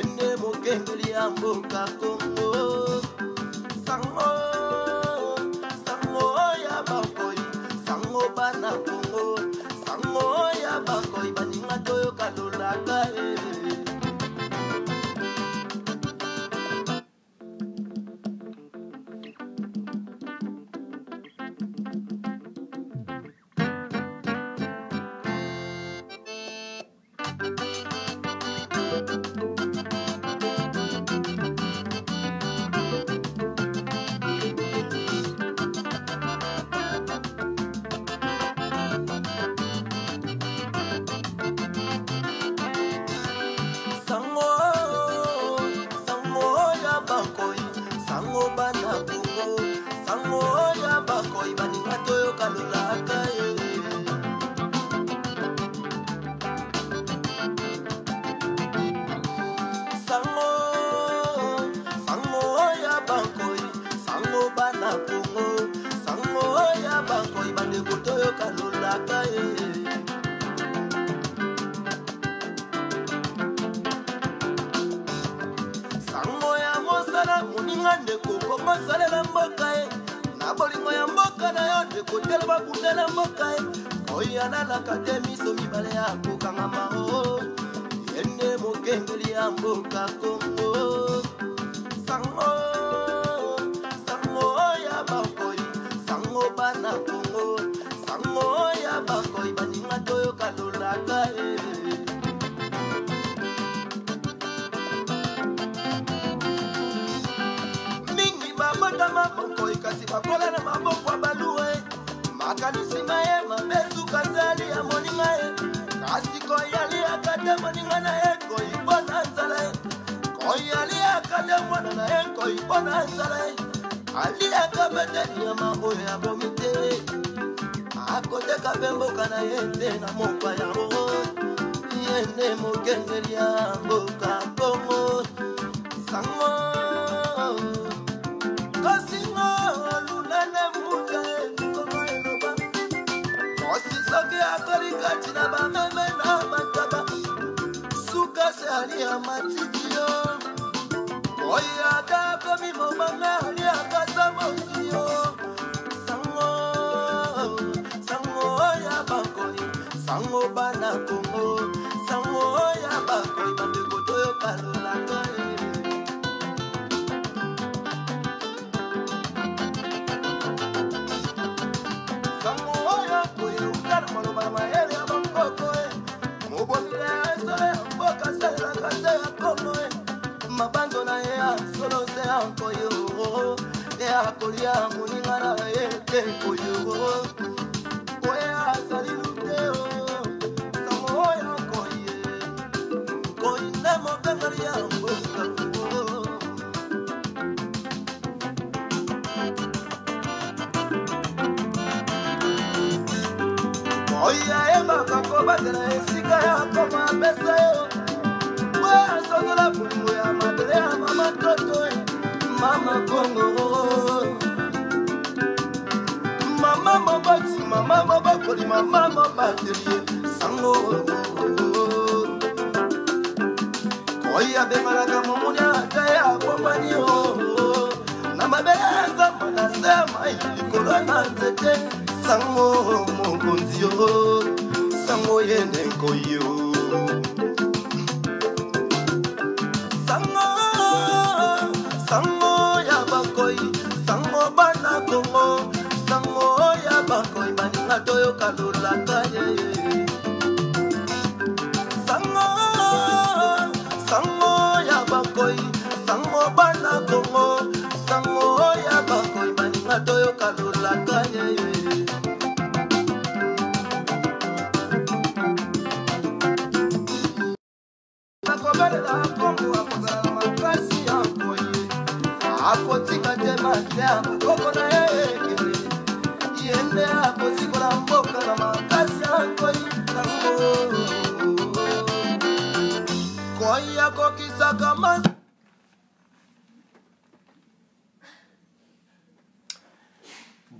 ene mokengeli ya mboka Kongo. Sango, sango ya bakoi, sango bana Kongo, sango ya bakoi baninga toyo kalolaka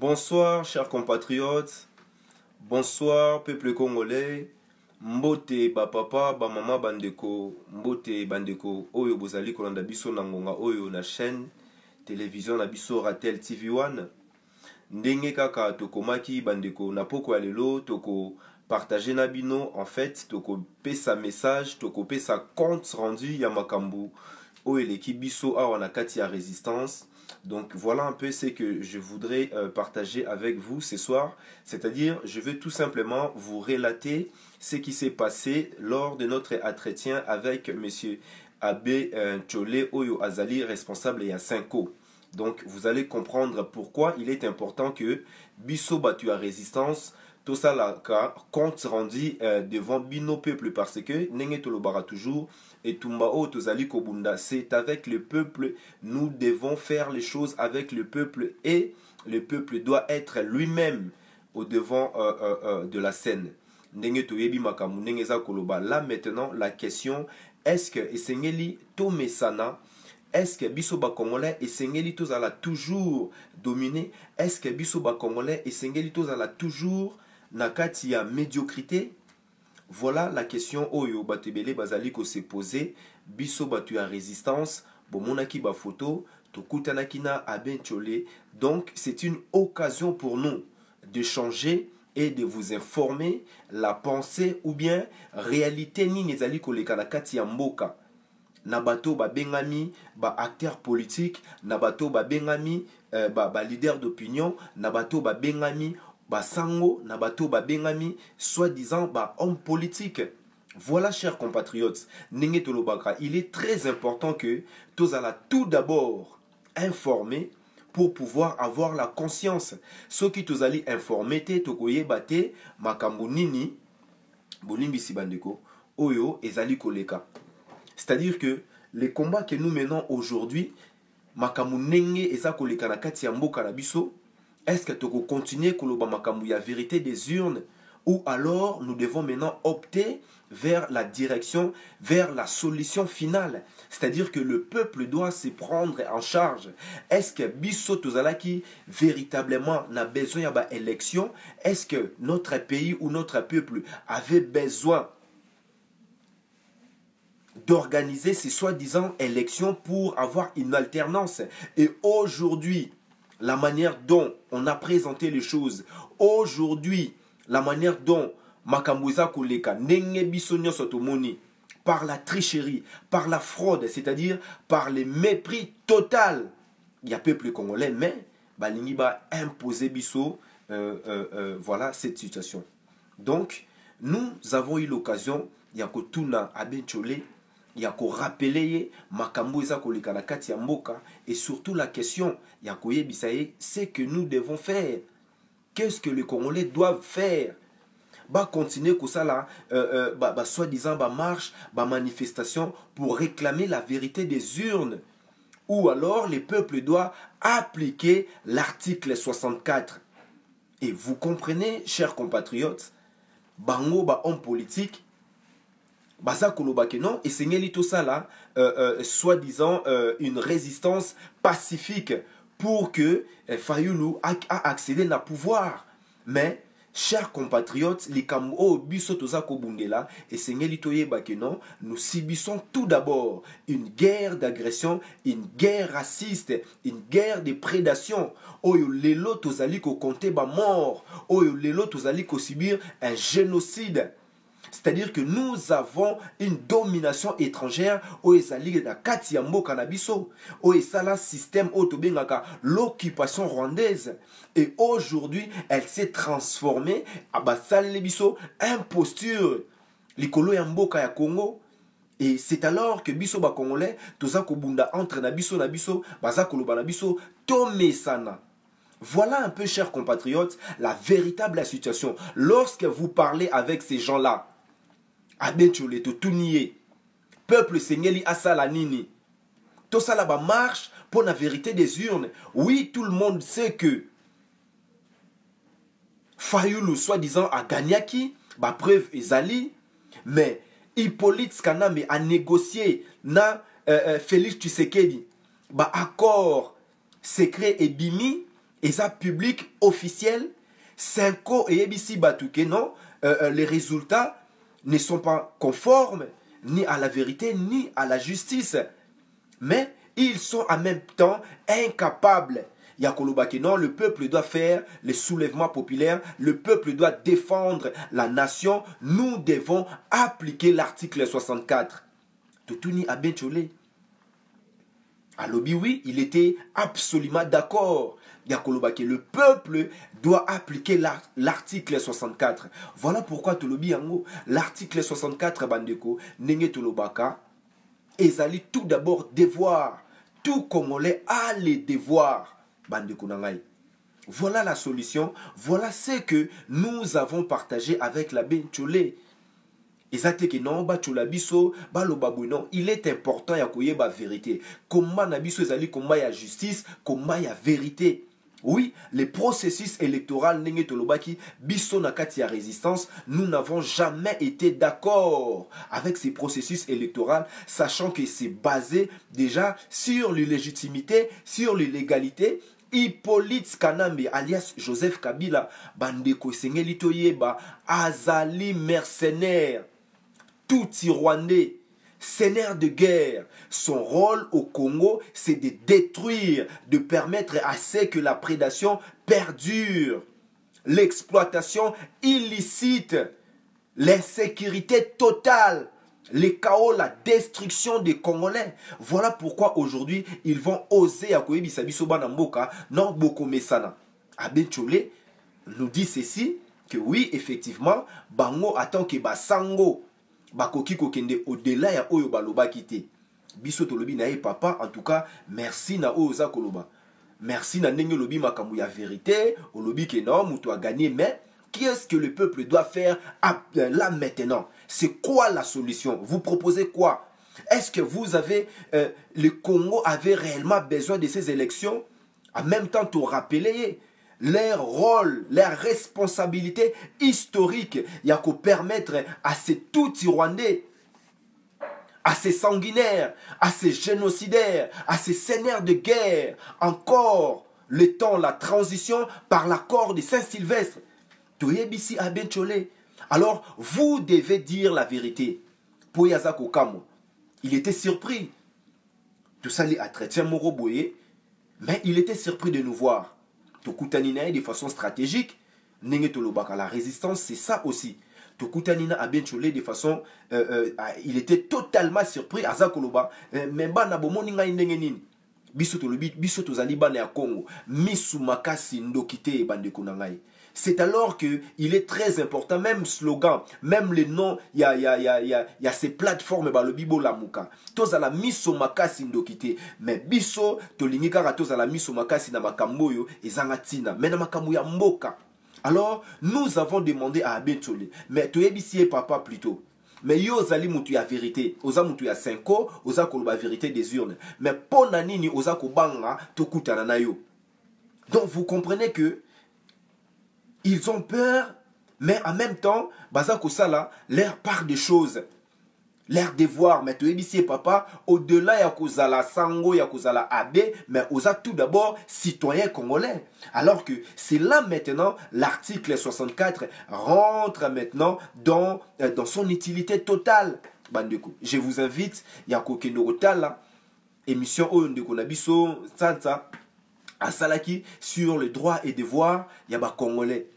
Bonsoir chers compatriotes, bonsoir peuple congolais, Mbote ba papa ba mama bandeko mbote bandeko oyo bozali kolanda biso na ngonga oyo na chaîne télévision na biso Ratel TV1 ndenge kaka tokomaki bandeko na poko ya lelo toko partager na bino en fait toko pesa message toko pesa compte rendu ya makambu oyo leki biso awa na kati ya résistance. Donc voilà un peu ce que je voudrais partager avec vous ce soir. C'est-à-dire, je veux tout simplement vous relater ce qui s'est passé lors de notre entretien avec M. Abbé Tcholé Oyo Azali, responsable et à Cinco. Donc vous allez comprendre pourquoi il est important que Bisso Batu à Résistance, tout ça là, compte rendu devant Bino Peuple parce que Nenge Tolobara toujours et Tumbao Tozali Kobunda, c'est avec le peuple, nous devons faire les choses avec le peuple et le peuple doit être lui-même au devant de la scène. Nenge Toyebi Makamu Nenge Za Koloba. Là maintenant la question, est-ce que Esengeli Tomesana, est-ce que Bisoba Congolais et Sengeli Tozala toujours dominé? Est-ce que Bisoba Congolais et Sengeli Tozala toujours nakati ya médiocrité? Voilà la question oyo batebele bazali ko se poser. Biso batu ya résistance bomonaki ba photo tokutanaki na Abbé Tcholé. Donc c'est une occasion pour nous de changer et de vous informer la pensée ou bien réalité nini ezali koleka na kati ya mboka. Na bato ba bengami ba acteur politique, na bato ba bengami ba leader d'opinion, na bato ba bengami ba sango, na bato ba bengami soi-disant ba homme politique. Voilà, chers compatriotes, Nenge Tolobaka, il est très important que tozala tout d'abord informer pour pouvoir avoir la conscience. Ce qui tozali informer te tokoye bate makambo nini bolimbi sibandeko oyo ezali koleka. C'est-à-dire que les combats que nous menons aujourd'hui, makambo nenge eza koleka na kati ya mboka na biso. Est-ce que tu peux continuer koloba makambu ya vérité des urnes ou alors nous devons maintenant opter vers la direction, vers la solution finale? C'est-à-dire que le peuple doit se prendre en charge. Est-ce que biso tozalaki véritablement n'a besoin ya ba élection? Est-ce que notre pays ou notre peuple avait besoin d'organiser ces soi-disant élections pour avoir une alternance? Et aujourd'hui, la manière dont on a présenté les choses, aujourd'hui, la manière dont Makambuza Koleka, Nenge Bisonyo Sotomoni, par la tricherie, par la fraude, c'est-à-dire par le mépris total, il y a peuple congolais, mais Balingi ba imposer Bisso, voilà cette situation. Donc, nous avons eu l'occasion, Yakotuna Abbé Tcholé, il y a qu'à rappeler makambo eza koleka na kati ya mboka et surtout la question ya koyebisaye c'est que nous devons faire. Qu'est-ce que les Congolais doivent faire? Bah continuer comme ça là, soi-disant marche, manifestation pour réclamer la vérité des urnes. Ou alors les peuples doivent appliquer l'article 64. Et vous comprenez, chers compatriotes, bango ba homme politique Baza Kolobake non, et Seigneli tout ça là, soi-disant une résistance pacifique pour que Fayoulou a accédé à pouvoir. Mais, chers compatriotes, les Kamou Biso Toza Kobungela et Seigneli Toye Bakenon, nous subissons tout d'abord une guerre d'agression, une guerre raciste, une guerre de prédation. Oyo lelo tozali ko compter ba mort, oyo lelo tozali ko subir un génocide. C'est-à-dire que nous avons une domination étrangère au ezali na kati ya mboka na biso, au esala système autobengaka l'occupation rwandaise. Et aujourd'hui, elle s'est transformée à basale biso imposture likolo ya mboka ya Congo. Et c'est alors que biso ba congolais toza kobunda entre na biso baza koloba na biso tomesana. Voilà un peu, chers compatriotes, la véritable situation. Lorsque vous parlez avec ces gens-là, Abbé Tcholé, tout nié, peuple Sengeli asala nini, tout ça là-bas marche pour la vérité des urnes. Oui, tout le monde sait que Fayoulou, soi-disant, a gagné bah preuve ezali, mais Hippolyte Skaname a négocié na Félix Tshisekedi, bah accord secret et bimi, et ça public officiel, Cinco et ABC Batouké, non, les résultats. ne sont pas conformes ni à la vérité, ni à la justice. Mais ils sont en même temps incapables. Yakolobaki, non, le peuple doit faire les soulèvements populaires, le peuple doit défendre la nation. Nous devons appliquer l'article 64. Toutouni Abenchole. Alobi, oui, il était absolument d'accord. Yakolobaki, le peuple doit appliquer l'article 64. Voilà pourquoi Tolobi Yango, l'article 64, Bandeko, Nenge Tolobaka, ezali tout d'abord devoir. Tout Congolais a les devoirs. Bandeko Nangai. Voilà la solution. Voilà ce que nous avons partagé avec la Benchole. Il est important ya koyeba vérité. Comment nabiso ezali komba ya justice, komba ya vérité. Oui, les processus électoraux nenge tolobaki biso nakati ya résistance, nous n'avons jamais été d'accord avec ces processus électoraux, sachant que c'est basé déjà sur l'illégitimité, sur l'illégalité. Hippolyte Kanambe alias Joseph Kabila bandeko sengeli toyeba azali mercenaire. Tout Rwandais, seigneur de guerre, son rôle au Congo, c'est de détruire, de permettre à ce que la prédation perdure, l'exploitation illicite, l'insécurité totale, le chaos, la destruction des Congolais. Voilà pourquoi aujourd'hui, ils vont oser à Koyebi Biso Banamboka, non Boko Mesana. Abenchole nous dit ceci, que oui, effectivement, Bango attend que Basango, bakoki kokende au-delà ya oyo baloba kité. Biso tolobi na papa, en tout cas, merci na oyo za koloba. Merci na ndenge lobi makambo ya vérité, olobi ke non, muto a gagné, mais qu'est-ce que le peuple doit faire là maintenant? C'est quoi la solution? Vous proposez quoi? Est-ce que vous avez, le Congo avait réellement besoin de ces élections? En même temps, te rappeler leur rôle, leur responsabilité historique, il y a qu'à permettre à ces tout Rwandais, à ces sanguinaires, à ces génocidaires, à ces seigneurs de guerre, encore le temps, la transition par l'accord de Saint-Sylvestre. Toyebisi Abenchole. Alors, vous devez dire la vérité. Poyazako Kamo, il était surpris. Tout ça, les Atrétiens Moroboye, mais il était surpris de nous voir. Tokutanina de façon stratégique, la résistance, c'est ça aussi. Tokutanina a bien cholé de façon, il était totalement surpris à Zakoloba, mais bana bomoninga indengenin. Biso tozali bana ya Congo, misu makasi ndokite bande kunangai. C'est alors qu'il est très important, même slogan, même les noms, il y a ces plateformes, le bibo la muka. Tous à la miso makasi ndokite. Mais biso, tolingika tous à la miso makasi na makamboyo, et zangatina, mais na makamboya mboka. Alors, nous avons demandé à Abenchole, mais tu es ici papa plutôt. Mais yo zali mutu ya vérité, oza mutu ya 5 ans, oza koloba vérité des urnes. Mais pona nini oza kobanga tokutana na yo. Donc vous comprenez que ils ont peur, mais en même temps, Bazako Sala, leur part des choses, leur devoir. Mais tu es ici, papa, au-delà, il y a Kozala Sango, il y a Kozala Abe, mais on a tout d'abord citoyens congolais. Alors que c'est là maintenant, l'article 64 rentre maintenant dans son utilité totale. Bandeko, je vous invite, il y a Kokenorotala, émission Oyondeko Nabiso, Sansa. À Salaki, sur le droit et devoir, il y a Congolais.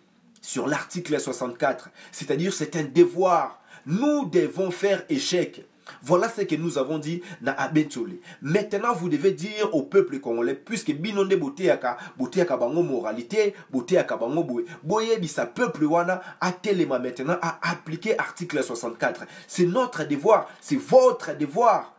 Sur l'article 64, c'est-à-dire c'est un devoir. Nous devons faire échec. Voilà ce que nous avons dit na Abenchole. Maintenant, vous devez dire au peuple congolais, puisque binonde boteaka bango moralité, boteaka bango boye bisa peuple wana a telema maintenant à appliquer article 64. C'est notre devoir, c'est votre devoir.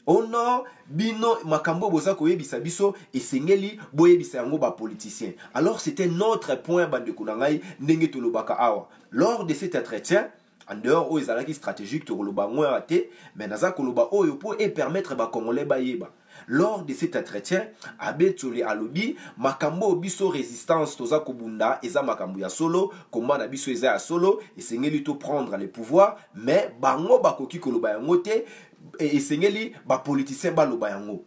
Oh non, bino makambo boza koyebisa biso esengeli boyebisa yango ba politicien. Alors c'était notre point bandeko nangai ndenge tolobaka awa. Lors de cet entretien, en dehors aux ezalaki stratégique to koloba ngwa te, mais naza koloba oyo pour et permettre ba congolais bayeba. Lors de cet entretien, Abenchole alobi makambo biso résistance toza kobunda eza makambo ya solo, komba na biso eza ya solo, esengeli to prendre le pouvoir, mais bango bakoki koloba yango te. Et sengeli ba politicien ba loba yango.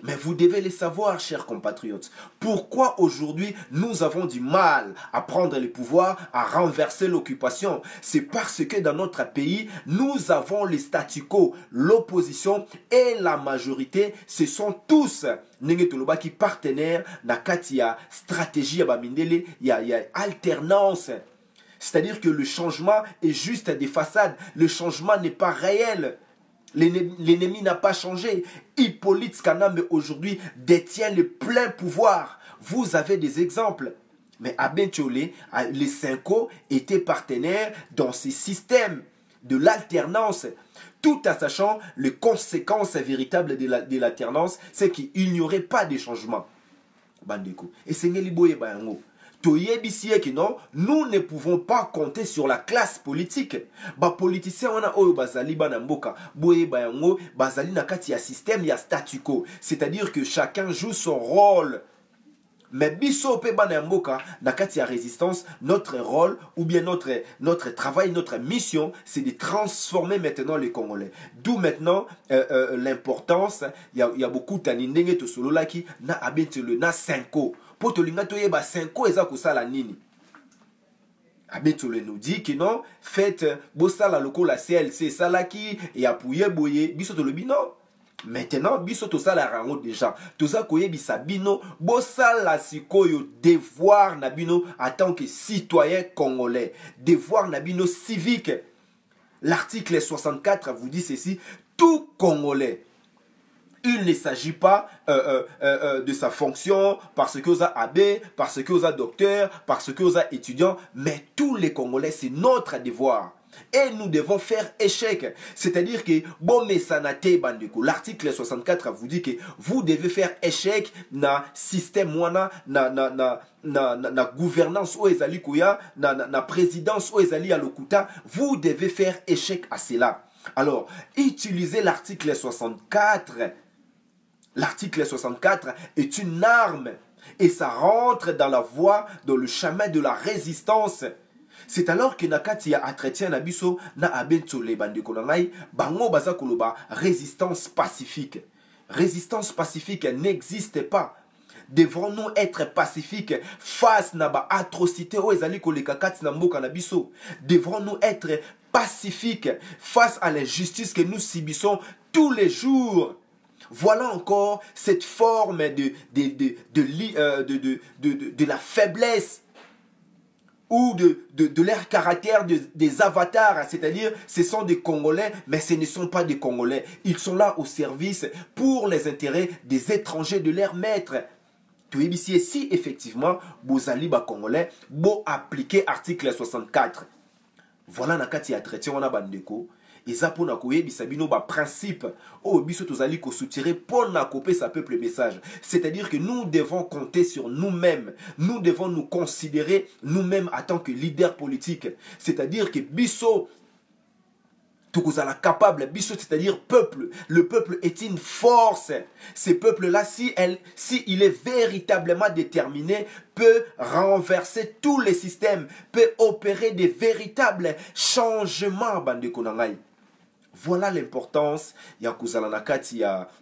Mais vous devez les savoir, chers compatriotes. Pourquoi aujourd'hui nous avons du mal à prendre le pouvoir, à renverser l'occupation? C'est parce que dans notre pays, nous avons les statu quo, l'opposition et la majorité. Ce sont tous qui partenaires na katia stratégie ya bamindele, il y a alternance. C'est-à-dire que le changement est juste des façades. Le changement n'est pas réel. L'ennemi n'a pas changé. Hippolyte Skanambe aujourd'hui détient le plein pouvoir. Vous avez des exemples. Mais à Benchole, les Cinco étaient partenaires dans ces systèmes de l'alternance. Tout en sachant les conséquences véritables de l'alternance, c'est qu'il n'y aurait pas de changement. Bandeko. Et c'est Ngeliboye Bayango. Non, nous ne pouvons pas compter sur la classe politique. Ba politicien wana oyo bazali bana mboka boye bayango bazali na kati ya système ya statu quo, c'est-à-dire que chacun joue son rôle. Mais biso pe bana mboka na kati ya résistance, notre rôle ou bien notre travail, notre mission, c'est de transformer maintenant les Congolais. D'où maintenant l'importance, il y a beaucoup tanindenge to solo laki na abentele na 5 pour tolinga toyeba 5 eza kosala nini. Abetole nous dit que non, faites bosala loko la CLC salaki et appuyer boye biso to le bino. Maintenant biso to sala rango déjà. Toza koyebi sabino bosala sikoyo devoir na bino en tant que citoyen congolais, devoir na bino civique. L'article 64 vous dit ceci: tout Congolais. Il ne s'agit pas de sa fonction parce que vous avez abbé, parce que vous avez docteur, parce que vous avez étudiant, mais tous les Congolais, c'est notre devoir. Et nous devons faire échec. C'est-à-dire que, bon, mais ça n'a été bandeko. L'article 64 vous dit que vous devez faire échec na système wana, na gouvernance ou ezali kuya, na présidence ou ezali alokuta. Vous devez faire échec à cela. Alors, utilisez l'article 64. L'article 64 est une arme et ça rentre dans la voie, dans le chemin de la résistance. C'est alors que nakati ya entretien na biso na abentole bandeko na ngai bango baza koloba résistance pacifique. Résistance pacifique n'existe pas. Devrons-nous être pacifiques face na ba atrocité o ezali koleka kati na mboka na biso? Devrons-nous être pacifiques face à l'injustice que nous subissons tous les jours? Voilà encore cette forme de la faiblesse ou de leur caractère des avatars, c'est-à-dire ce sont des Congolais, mais ce ne sont pas des Congolais. Ils sont là au service pour les intérêts des étrangers, de leurs maîtres. Si effectivement, Bozali ba Congolais, bo appliquer article 64. Voilà nakati ya traité wana bandeko. Eza pona koyebisa bino ba principe o biso tozali ko soutirer pona koper sa peuple message. C'est-à-dire que nous devons compter sur nous-mêmes. Nous devons nous considérer nous-mêmes en tant que leaders politiques. C'est-à-dire que biso tokozala capable, biso c'est-à-dire peuple. Le peuple est une force. Ce peuple-là, si il est véritablement déterminé, peut renverser tous les systèmes, peut opérer des véritables changements, bandeko nangai. Voilà l'importance. Il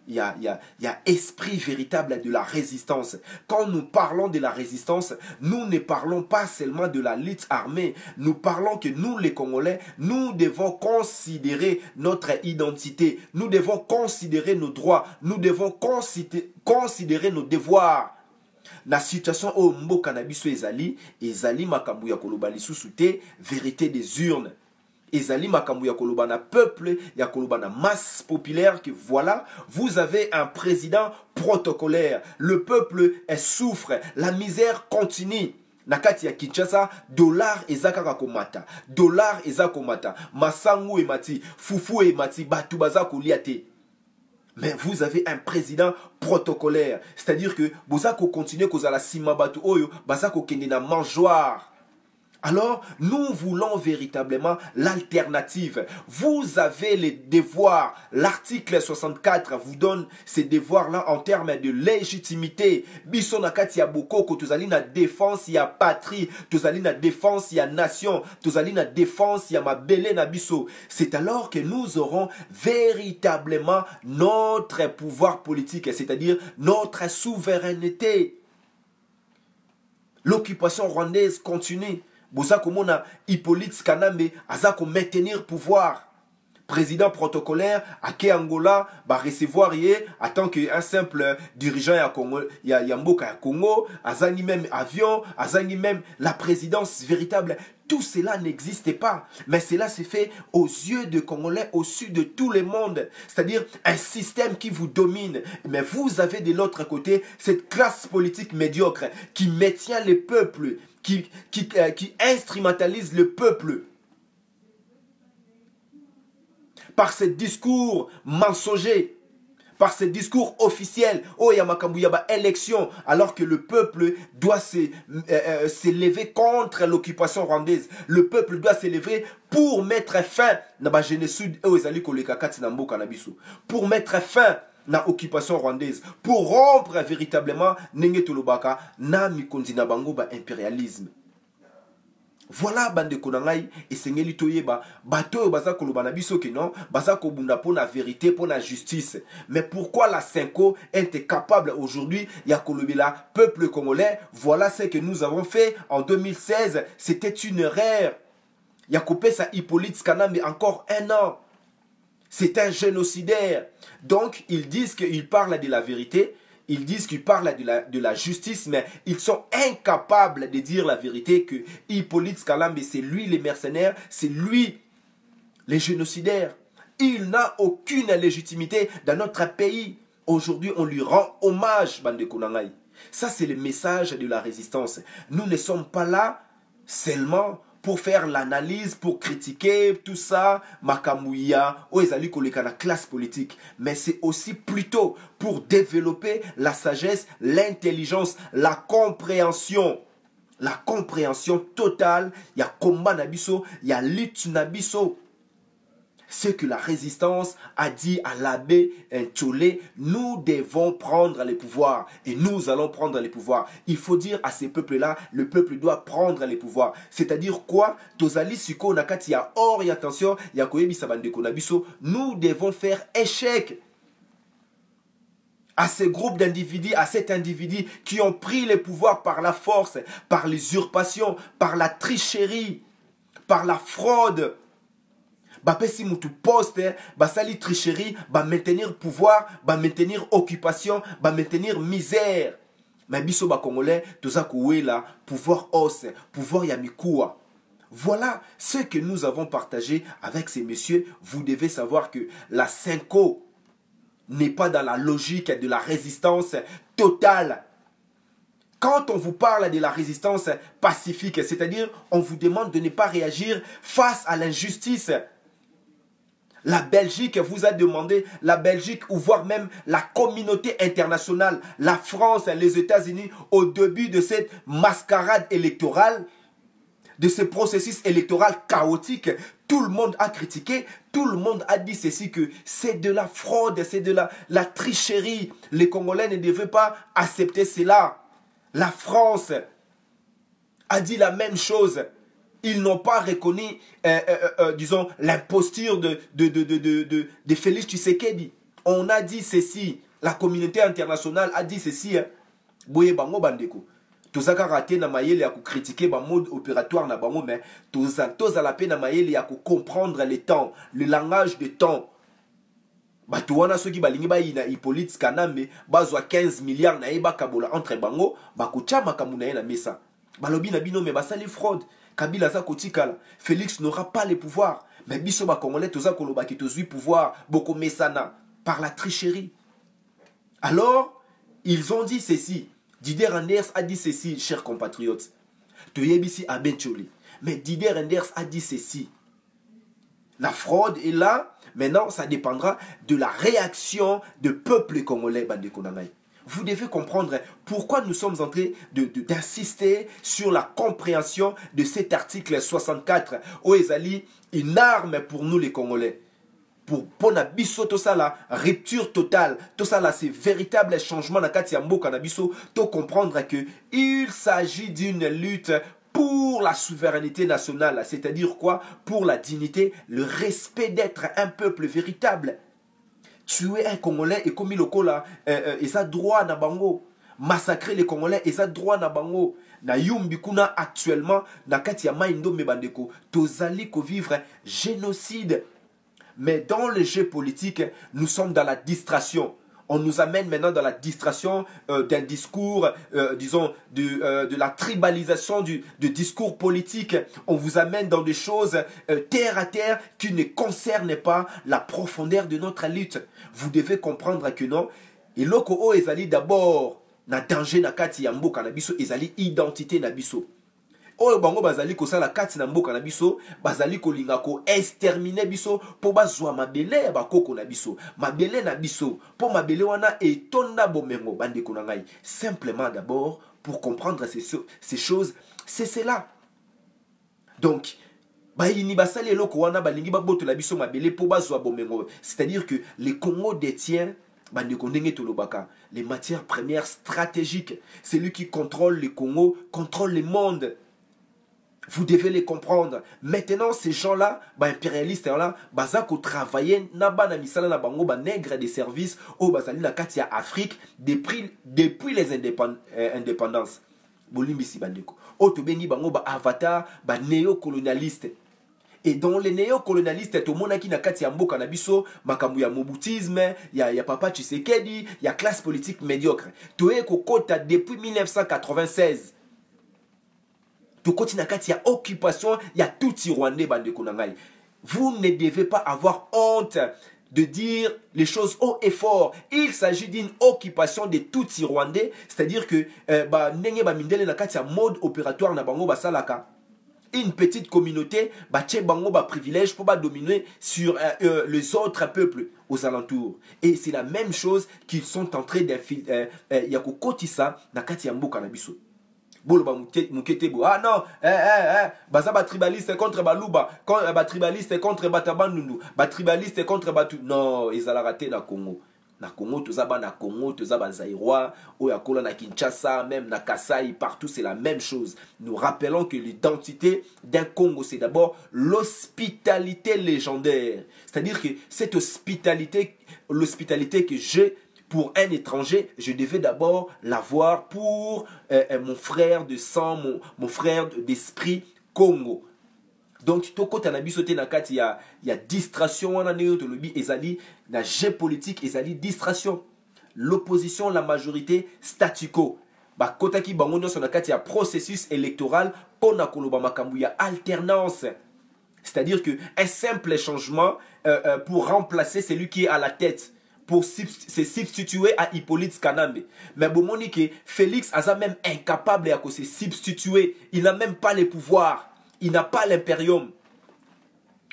y a esprit véritable de la résistance. Quand nous parlons de la résistance, nous ne parlons pas seulement de la lutte armée. Nous parlons que nous, les Congolais, nous devons considérer notre identité. Nous devons considérer nos droits. Nous devons considérer nos devoirs. La situation au mboka na biso ezali makambu ya koloba lisusu te, vérité des urnes. Ezali makambu ya koloba na peuple, ya koloba na masse populaire, que voilà, vous avez un président protocolaire. Le peuple souffre, la misère continue. Nakati ya Kinshasa, dollar ezaka komata. Dollar ezaka komata. Masangu emati, fufu emati, batu baza kolia te. Mais vous avez un président protocolaire. C'est-à-dire que bozako continue kozala sima batu oyo, bazako kende na mangeoire. Alors, nous voulons véritablement l'alternative. Vous avez les devoirs. L'article 64 vous donne ces devoirs-là en termes de légitimité. Biso nakati ya bokoko, tozali na défense ya patrie, tozali na défense ya nation, tozali na défense ya mabele na biso. C'est alors que nous aurons véritablement notre pouvoir politique, c'est-à-dire notre souveraineté. L'occupation rwandaise continue. Bozako mona Hippolyte Kanambe azako maintenir pouvoir. Président protocolaire à Angola va recevoir en tant qu'un simple dirigeant à Congo, Mboka à Congo, azangi même avion, azangi même la présidence véritable. Tout cela n'existait pas, mais cela s'est fait aux yeux de Congolais, au sud de tout le monde. C'est-à-dire un système qui vous domine. Mais vous avez de l'autre côté cette classe politique médiocre qui maintient le peuple, qui instrumentalise le peuple. Par ces discours mensongers, par ces discours officiels, oh yamakambouyaba élection, alors que le peuple doit s'élever contre l'occupation rwandaise. Le peuple doit s'élever pour mettre fin na génocide pour mettre fin na occupation rwandaise, pour rompre véritablement nenge tolobaka na mikondi na bango ba impérialisme. Voilà bande konangai esengeli toyeba bato baza koloba na biso ke non baza kobunda pour la vérité pour la justice. Mais pourquoi la Senko est capable aujourd'hui ya kolobela peuple congolais? Voilà ce que nous avons fait en 2016. C'était une erreur. Ya kopesa Hippolyte Kanambe encore un an. C'est un génocidaire. Donc ils disent qu'ils parlent de la vérité. Ils disent qu'ils parlent de la justice, mais ils sont incapables de dire la vérité que Hippolyte Kanambe, c'est lui les mercenaires, c'est lui les génocidaires. Il n'a aucune légitimité dans notre pays. Aujourd'hui, on lui rend hommage, bande konangai. Ça, c'est le message de la résistance. Nous ne sommes pas là seulement pour faire l'analyse, pour critiquer tout ça, makamouya, oezali koleka na classe politique. Mais c'est aussi plutôt pour développer la sagesse, l'intelligence, la compréhension. La compréhension totale, il y a combat nabiso, il y a lutte nabiso. Ce que la résistance a dit à l'abbé Ntolé, nous devons prendre les pouvoirs et nous allons prendre les pouvoirs. Il faut dire à ces peuples-là, le peuple doit prendre les pouvoirs. C'est-à-dire quoi? Tozali siko nakati ya orientation, ya koyebi sabande konabiso, nous devons faire échec à ce groupe d'individus, à cet individu qui ont pris les pouvoirs par la force, par l'usurpation, par la tricherie, par la fraude. Bapesi mutu poste, basali tricherie, ba maintenir pouvoir, ba maintenir occupation, ba maintenir misère. Mais biso ba congolais, toza kouela, pouvoir os, pouvoir yamikoua. Voilà ce que nous avons partagé avec ces messieurs. Vous devez savoir que la Senko n'est pas dans la logique de la résistance totale. Quand on vous parle de la résistance pacifique, c'est-à-dire on vous demande de ne pas réagir face à l'injustice. La Belgique vous a demandé, la Belgique ou voire même la communauté internationale, la France, les États-Unis, au début de cette mascarade électorale, de ce processus électoral chaotique, tout le monde a critiqué, tout le monde a dit ceci, que c'est de la fraude, c'est de la tricherie. Les Congolais ne devaient pas accepter cela. La France a dit la même chose. Ils n'ont pas reconnu, disons, l'imposture de Félix Tshisekedi. On a dit ceci. La communauté internationale a dit ceci. Boye bango bandeko. Tozaka raté na mayele ya ko critiquer ba mode opératoire na bango, mais toza la peine na mayele ya ko comprendre les temps, le langage de temps. Bato wana soki balingi ba ina Hippolyte Kanambe bazwa 15 milliards na eba kabola entre bango, bakocha makambu na ye na mesa. Balobi na bino me basali fraude. Kabila za kotikala. Félix n'aura pas le pouvoir. Mais biso ba congolais toza koloba ki tozui pouvoir boko mesana par la tricherie. Alors, ils ont dit ceci. Didier Reynders a dit ceci, chers compatriotes. Toyebisi Abencholi. Mais Didier Reynders a dit ceci. La fraude est là. Maintenant, ça dépendra de la réaction du peuple congolais, bande konangai. Vous devez comprendre pourquoi nous sommes en train d'insister sur la compréhension de cet article 64 où Ezali une arme pour nous les Congolais. Pour na biso tout ça la rupture totale, tout ça là c'est véritable changement dans kati ya mboka na biso, to comprendre que il s'agit d'une lutte pour la souveraineté nationale, c'est-à-dire quoi? Pour la dignité, le respect d'être un peuple véritable. Tuer un Congolais et comme il et ça droit na bango. Massacrer les Congolais et ça droit na bango. Na yumbikuna actuellement na kati ya maindo mebandeko tozali ko vivre génocide. Mais dans le jeu politique, nous sommes dans la distraction. On nous amène maintenant dans la distraction d'un discours, disons, de la tribalisation du discours politique. On vous amène dans des choses terre à terre qui ne concernent pas la profondeur de notre lutte. Vous devez comprendre que non. Et loko o ezali d'abord na danger na kati ya mboka na biso ezali identité na biso. Oyo bango bazali ko sala kati na mboka na biso bazali ko linga ko exterminer biso po bazwa mabele ya bakoko na biso mabele na biso po mabele wana etonda bomengo bandeko na ngai simplement d'abord pour comprendre ces choses c'est cela. Donc bayini basali eloko wana balingi baboto la biso mabele po bazwa bomengo, c'est-à-dire que le Congo détient les matières premières stratégiques. C'est lui qui contrôle le Congo, contrôle le monde. Vous devez les comprendre. Maintenant, ces gens-là, impérialistes là, bazako travailler naba na misala na bango ba nègre des services au bazali na kati ya Afrique depuis les indépendances. Bolimbisi bandeko. O to bengi bango ba avatar, ba néocolonialiste. Et dans les néocolonialistes, tout le monde qui na kati ya mboka na biso, makambu ya moboutisme, ya papa Tshisekedi, ya classe politique médiocre. Toye ko kota depuis 1996. Tout continue il y a occupation, il y a tout Rwandais bandeko na ngai. Vous ne devez pas avoir honte de dire les choses haut et fort. Il s'agit d'une occupation de tout Rwandais, c'est-à-dire que ndenge ba mindele na kati ya mode opératoire na bango basalaka. Une petite communauté tche bango ba privilège pour dominer sur les autres peuples aux alentours. Et c'est la même chose qu'ils sont en train d'infiltrer ya ko kotisa na kati ya mboka na biso. Ah non, baza ba tribaliste contre baluba, ba tribaliste contre batabandundu, ba tribaliste contre batu. Non, ils allaient rater na Congo. Na Congo, tous na Congo, tous Zaïrois, Oyakola na Kinshasa, même na Kasai, partout c'est la même chose. Nous rappelons que l'identité d'un Congo, c'est d'abord l'hospitalité légendaire. C'est-à-dire que cette l'hospitalité que j'ai pour un étranger, je devais d'abord l'avoir pour mon frère de sang, mon frère d'esprit Congo. Donc, toko tanabi sote na kati ya distraction wana neyo to lobi ezali na géopolitique ezali distraction. L'opposition, la majorité statu quo. Ba kotaki bango nyonso na kati ya processus électoral pona koloba makambu ya alternance. C'est-à-dire que un simple changement pour remplacer celui qui est à la tête, pour se substituer à Hippolyte Kanambe. Mais bomoni que Félix a même incapable de se substituer. Il n'a même pas les pouvoirs. Il n'a pas l'impérium.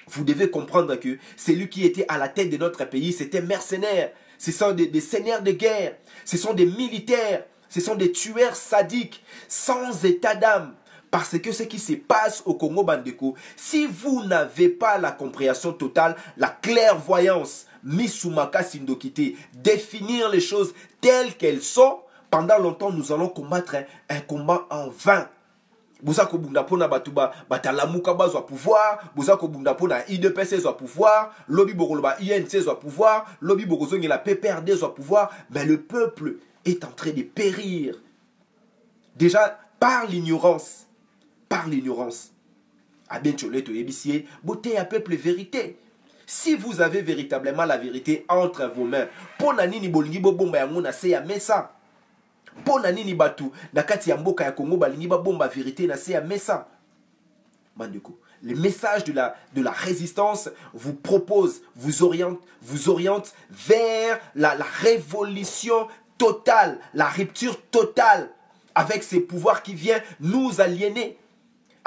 Vous devez comprendre que celui qui était à la tête de notre pays, c'était mercenaires. Ce sont des seigneurs de guerre. Ce sont des militaires. Ce sont des tueurs sadiques, sans état d'âme. Parce que ce qui se passe au Congo Bandeko, si vous n'avez pas la compréhension totale, la clairvoyance, Misumaka Sindokite, définir les choses telles qu'elles sont, pendant longtemps nous allons combattre un combat en vain. Bozako bunda pona batuba batalamuka bazwa pouvoir, bozako bunda pona IDPC zwa pouvoir, lobby bokoloba INC zwa pouvoir, lobby bokozongi la PPRD zwa pouvoir, mais le peuple est en train de périr. Déjà par l'ignorance. Par l'ignorance. Abencholeto ebisie, beauté à peuple vérité. Si vous avez véritablement la vérité entre vos mains, pona nini bolingi bomba yango na se ya mesa. Pona nini batu na kati ya mboka ya Congo balingi bomba vérité na se ya mesa. Bandeko, le message de la résistance vous propose, vous oriente vers la révolution totale, la rupture totale avec ces pouvoirs qui viennent nous aliéner.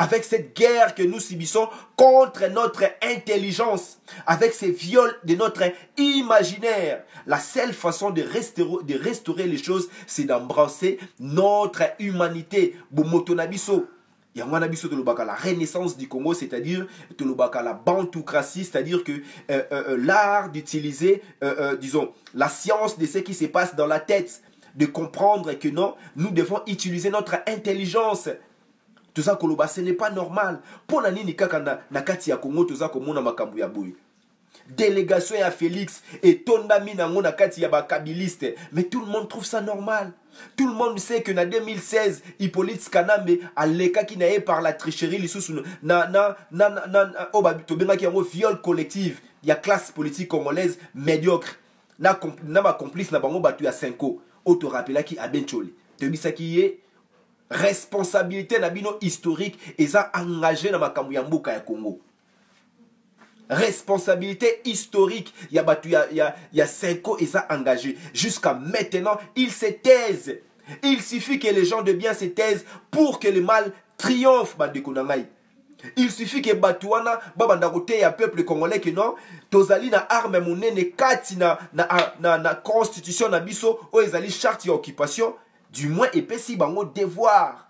avec cette guerre que nous subissons contre notre intelligence, avec ces viols de notre imaginaire. La seule façon de restaurer les choses, c'est d'embrasser notre humanité. Bomotonabiso. Yamanabiso Tolobaka, la renaissance du Congo, c'est-à-dire Tolobaka, la bantoukratie, c'est-à-dire que l'art d'utiliser, disons, la science de ce qui se passe dans la tête, de comprendre que non, nous devons utiliser notre intelligence. Tout ça, ce n'est pas normal. Pour la nini kaka na kati ya Congo, tout ça, comme on makambu ya boy. Délégation à Félix et Tondami na na kati ya bakabiliste. Mais tout le monde trouve ça normal. Tout le monde sait que en 2016, Hippolyte Kanambe a l'éca qui n'a par la tricherie, viol collectif. Il y a classe politique congolaise médiocre. Na ma complice na bango batu ya 5 ans. Auto rappela qui a bencholi. Te bisa qui est responsabilité nabino historique et ça engagé dans makambu ya mboka ya Congo. Responsabilité historique, il y a 5 ans et ça engagé. Jusqu'à maintenant, ils se taisent. Il suffit que les gens de bien se taisent pour que le mal triomphe. Il suffit que Batouana, Babandagote ya peuple congolais que non, tozali na arme monene kati na constitution na biso o ezali charte ya occupation. Du moins, épaissi bango devoir.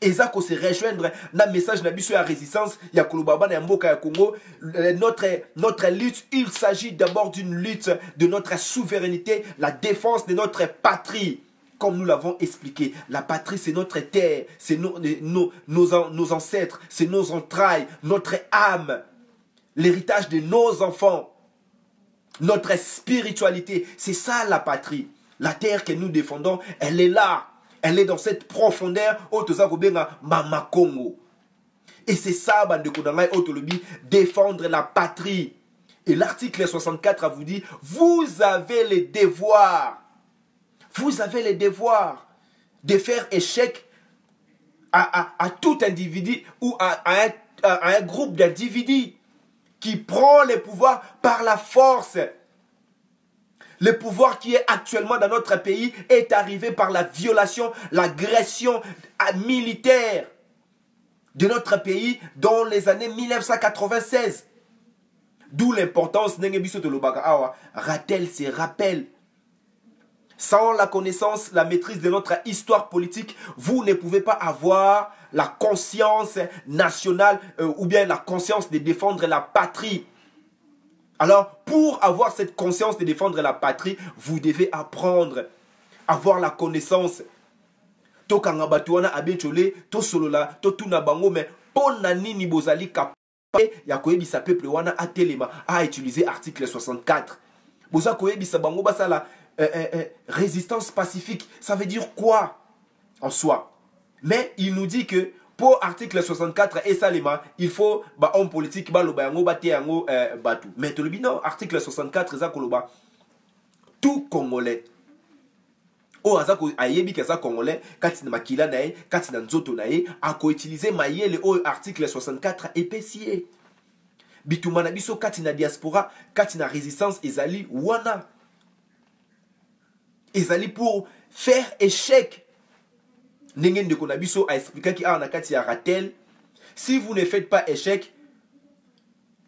Et ça, qu'on se rejoindre dans le message de la résistance, il y a Kolobaba et Mboka ya Congo. Notre lutte, il s'agit d'abord d'une lutte de notre souveraineté, la défense de notre patrie. Comme nous l'avons expliqué, la patrie, c'est notre terre, c'est nos ancêtres, c'est nos entrailles, notre âme, l'héritage de nos enfants, notre spiritualité. C'est ça la patrie. La terre que nous défendons, elle est là. Elle est dans cette profondeur. Mama Congo. Et c'est ça, défendre la patrie. Et l'article 64 vous dit, vous avez les devoirs. Vous avez les devoirs de faire échec à tout individu ou à un groupe d'individus qui prend le pouvoir par la force. Le pouvoir qui est actuellement dans notre pays est arrivé par la violation, l'agression militaire de notre pays dans les années 1996. D'où l'importance d'Nengebiso de Lobaka. Ratel se rappelle. Sans la connaissance, la maîtrise de notre histoire politique, vous ne pouvez pas avoir la conscience nationale ou bien la conscience de défendre la patrie. Alors, pour avoir cette conscience de défendre la patrie, vous devez apprendre, avoir la connaissance. Tokanga batuana abechole, to solola, to tunabango, mais ponani ni bozali kapé, yakoyebi sa peuple wana a telema, a utilisé article 64. Boza koyebi sa bango basala résistance pacifique, ça veut dire quoi en soi? Mais il nous dit que pour article 64 et Salema, il faut homme politique batu. Mais non, article 64 zakoloba tout congolais. O azako ayebi kesa congolais katina makila nae, katina nzoto nae, ako utiliser mayele o article 64 épaissier. Bitumana biso katina diaspora, katina résistance ezali wana. Ezali pour faire échec. Nengen de Konabiso a expliqué qu'il y a un akati à Ratel. Si vous ne faites pas échec,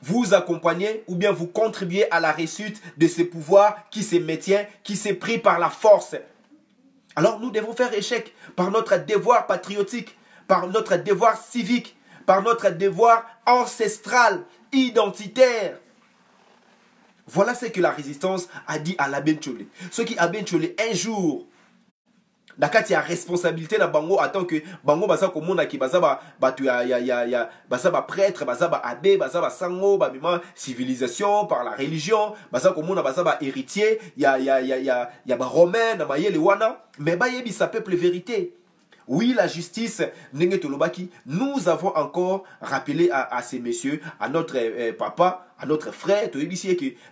vous accompagnez ou bien vous contribuez à la réussite de ce pouvoir qui se maintient, qui s'est pris par la force. Alors nous devons faire échec par notre devoir patriotique, par notre devoir civique, par notre devoir ancestral, identitaire. Voilà ce que la résistance a dit à l'abbé Tcholé. Ce qui a Tcholé un jour, Dakati y a responsabilité na bango attend que bango basa komona ki basa ba batu ya basa ba prêtre basa ba abbé basa ba sango ba bima civilisation par la religion basa komona basa ba héritier ya ba romain na mayele wana mais ba yebi sa peuple vérité. Oui, la justice, nous avons encore rappelé à ces messieurs, à notre papa, à notre frère, que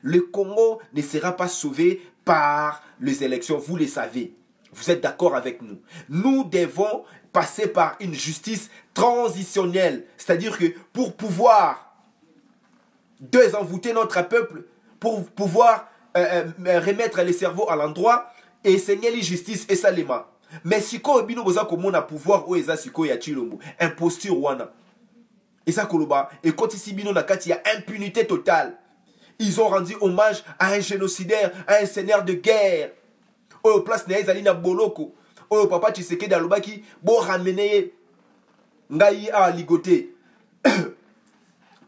le Congo ne sera pas sauvé par les élections, vous le savez. Vous êtes d'accord avec nous? Nous devons passer par une justice transitionnelle. C'est-à-dire que pour pouvoir désenvoûter notre peuple, pour pouvoir remettre les cerveaux à l'endroit, et enseigner la justice et salima. Mais sikoyo bino boza komona pouvoir o eza sikoyo ya Tshilombo, imposture wana. Et ça koloba, et quand ici bino na kati, il y a impunité totale. Ils ont rendu hommage à un génocidaire, à un seigneur de guerre. Au place na ezali na boloko. Au papa Tshisekedi alobaki bo ramener ngai a ligoté.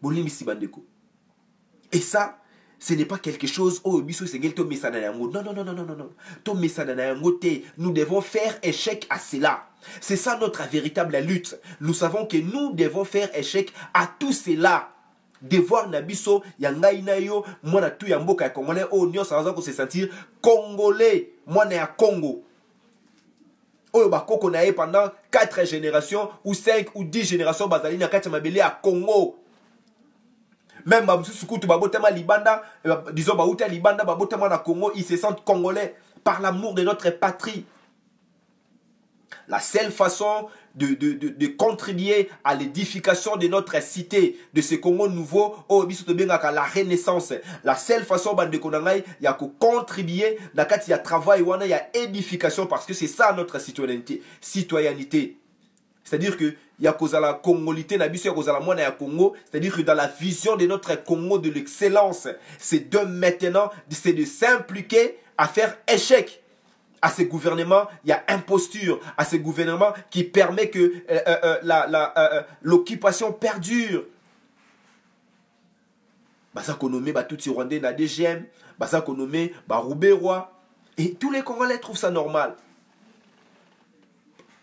Bolimisi bandeko. Et ça, ce n'est pas quelque chose oh biso sengel to mesana yango. Non non non non non non non. To mesana yango te. Nous devons faire échec à cela. C'est ça notre véritable lutte. Nous savons que nous devons faire échec à tout cela. Devoir nabiso yangai na yo mwana tu ya mboka ya congolais oh nyo ça va se sentir congolais mwana ya Congo. Oyo bakoko na ye pendant 4 générations ou 5 ou 10 générations bazali na kati mabele à Congo. Même bamususu kutu babotema libanda disons bauta libanda babotema na Congo, ils se sentent congolais par l'amour de notre patrie. La seule façon de contribuer à l'édification de notre cité, de ce Congo nouveau, la renaissance. La seule façon de contribuer, il y a travail, il y a édification, parce que c'est ça notre citoyenneté. C'est-à-dire que il y a la congolité, c'est-à-dire que dans la vision de notre Congo de l'excellence, c'est de maintenant, c'est de s'impliquer à faire échec à ce gouvernement, il y a imposture, à ce gouvernement qui permet que l'occupation perdure. Basa Konome, tout Rwandais na DGM, Basa Konome, Roubaix-Roi, et tous les Congolais trouvent ça normal.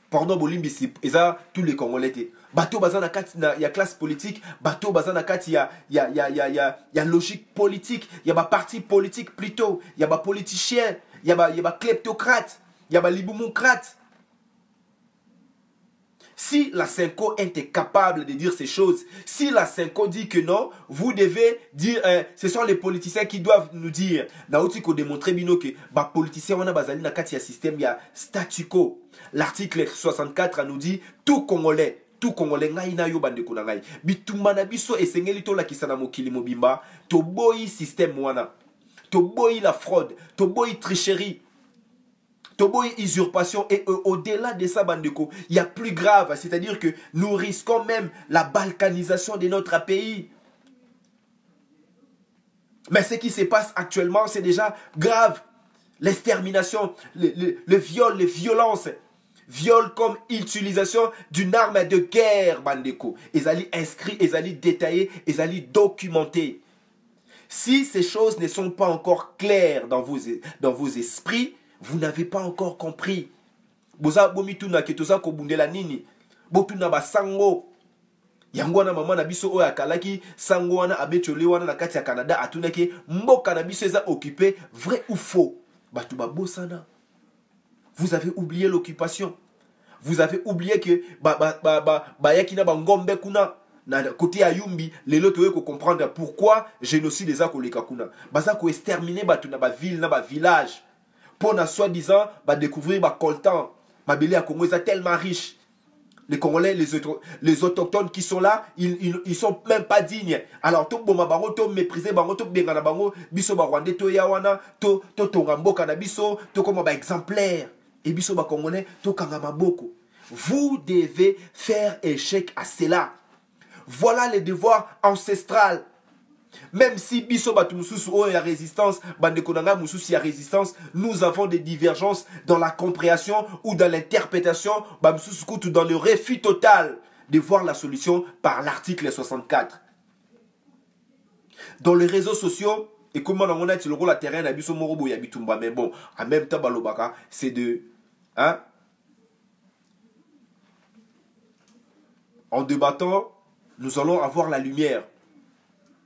Pardon, Bolimbisi, et ça, tous les Congolais, bateau bazan il y a classe politique, bateau bazan il y a logique politique, il y a parti politique plutôt, il y a politicien. Il y a kleptocrate, il y a liboumocrate. Si la Senko est capable de dire ces choses, si la Senko dit que non, vous devez dire, ce sont les politiciens qui doivent nous dire. Naouti ko démontrer bino que les politiciens on a bazali na kati ya système ya statu quo. L'article 64 nous dit tout Congolais ngai na yo bande ko na ngai. Bitumba na biso esengeli to la kisana mokili mobimba, to boyi système wana. Toboy la fraude, toboy tricherie, toboy usurpation et au-delà de ça, bandeko, il y a plus grave, c'est-à-dire que nous risquons même la balkanisation de notre pays. Mais ce qui se passe actuellement, c'est déjà grave. L'extermination, le viol, les violences. Viol comme utilisation d'une arme de guerre, bandeko. Ils allaient inscrits, ils allaient détaillés, ils allaient documentés. Si ces choses ne sont pas encore claires dans vos esprits, vous n'avez pas encore compris. Boza bomituna ketoza kobundela nini? Botuna ba sango. Yangwana mama na biso oya kalaki sango wana abechole wana na kati ya Canada atunake mboka na biso eza occupé, vrai ou faux? Batu ba bosana. Vous avez oublié l'occupation. Vous avez oublié que yakina ba ngombe kuna. Na côté à Yumbi, les loto ko comprendre pourquoi génocide des akoleka kuna. Baza ko exterminer batu na ba ville na ba village. Pour na soi-disant ba découvrir ba coltan. Ma belé à Congo est tellement riche. Les Congolais, les autochtones qui sont là, ils sont même pas dignes. Alors tout bon bango to mépriser bango to bengana bango biso ba Rwandais to yawana to tongambo kana biso to comme ba exemplaire et biso ba Congolais to kangama boko. Vous devez faire échec à cela. Voilà les devoirs ancestrales. Même si biso batu mususu o ya résistance, bande konanga mususu ya résistance, nous avons des divergences dans la compréhension ou dans l'interprétation, ba mususu kutu dans le refus total de voir la solution par l'article 64. Dans les réseaux sociaux, et comment on a le rôle à terrain na biso morobo ya bitumba, mais bon, en même temps balobaka, c'est de en débattant, nous allons avoir la lumière.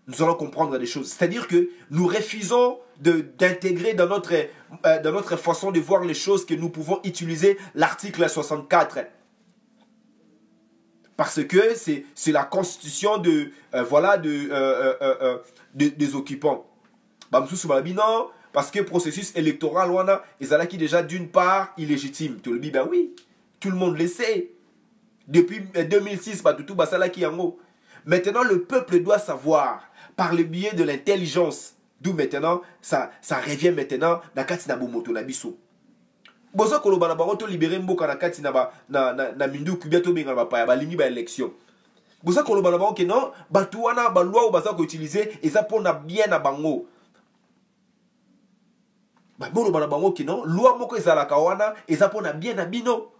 Nous allons comprendre des choses. C'est-à-dire que nous refusons d'intégrer dans notre façon de voir les choses que nous pouvons utiliser l'article 64. Parce que c'est la constitution des occupants. Non, parce que le processus électoral, ils déjà d'une part illégitime. Tu le dis, ben oui, tout le monde le sait. Depuis 2006, maintenant, le peuple doit savoir, par le biais de l'intelligence, d'où maintenant, ça revient maintenant, bozo koloba na bango to libérer mboka na kati na mindu kubia to benga ba pa ba lingi ba élection. Bozo koloba na bango ke non, batu wana ba loi baza ko utiliser et ça pour na bien na bango. Ba bolo ba na bango ke non, loi moko ezala ka wana et ça pour na bien na bino.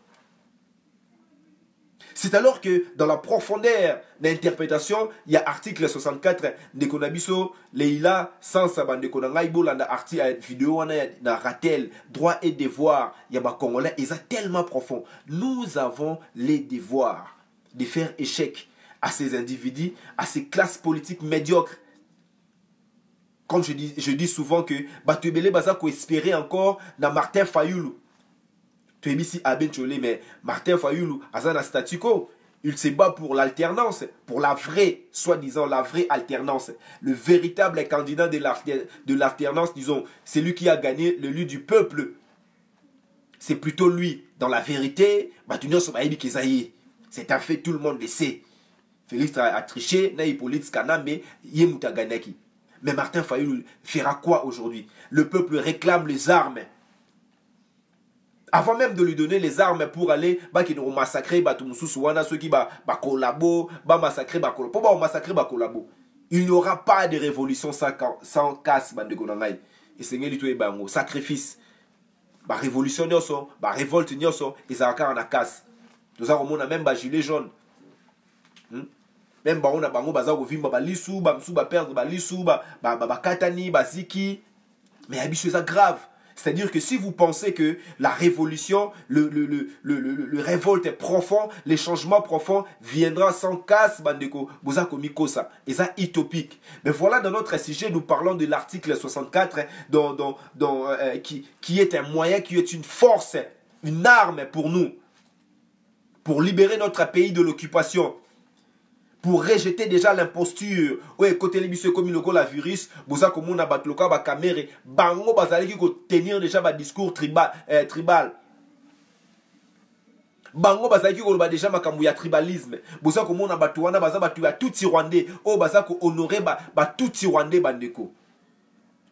C'est alors que dans la profondeur d'interprétation, il y a article 64 de Konabiso, Leila, sans saban de Konangaïbo, dans l'article vidéo, dans Ratel, droit et devoir, il y a des Congolais, ils sont tellement profonds. Nous avons les devoirs de faire échec à ces individus, à ces classes politiques médiocres. Comme je dis souvent que Batubele Bazako espérer encore dans Martin Fayoulou. Ici mais Martin Fayoulou azana statuko, il se bat pour l'alternance, pour la vraie, soi-disant la vraie alternance, le véritable candidat de l'alternance, disons, c'est lui qui a gagné le lieu du peuple. C'est plutôt lui. Dans la vérité, c'est un fait, tout le monde le sait. Félix a triché, na Hippolyte Kanambe, Yemuta Ganeki. Mais Martin Fayoulou fera quoi aujourd'hui? Le peuple réclame les armes. Avant même de lui donner les armes pour aller qui nous massacrer ceux qui collabo massacrer collabo, il n'y aura pas de révolution sans casse bande gonangai et seigneur lui tout bango sacrifice révolution nyoso révolte nyoso et ça encore na casse nous avons même gilet jaune même on a bango baza ko vimba ba lisu ba msu ba perdre ba lisu ba katani ba ziki mais abisso ça grave. C'est-à-dire que si vous pensez que la révolution, le révolte profond, les changements profonds viendra sans casse, bandeko, bozako mikosa. Et ça, utopique. Mais voilà, dans notre sujet, nous parlons de l'article 64, qui est un moyen, qui est une force, une arme pour nous, pour libérer notre pays de l'occupation. Pour rejeter déjà l'imposture. Oui, côté les bisous comme le virus, boza comme on a batloka ba caméra, bango bazali qui tenir déjà ba discours tribal. Bango bazali qui ba déjà makambu ya tribalisme. Boza comme on a batouana baza batu ya tout Rwandais. Oh baza ko honorer ba tout Rwandais bandeko.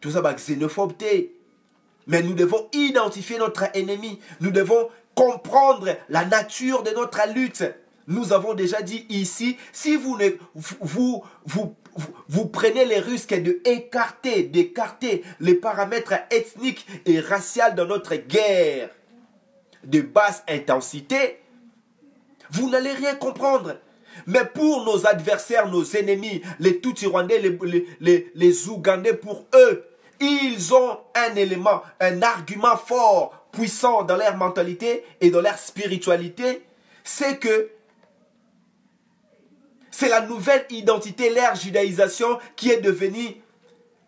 Tout ça ba xénophobie. Mais nous devons identifier notre ennemi. Nous devons comprendre la nature de notre lutte. Nous avons déjà dit ici, si vous prenez les risques d'écarter les paramètres ethniques et raciaux dans notre guerre de basse intensité, vous n'allez rien comprendre. Mais pour nos adversaires, nos ennemis, les Tutsi-Rwandais, les Ougandais, pour eux, ils ont un élément, un argument fort, puissant dans leur mentalité et dans leur spiritualité, c'est que c'est la nouvelle identité, leur judaïsation qui est devenue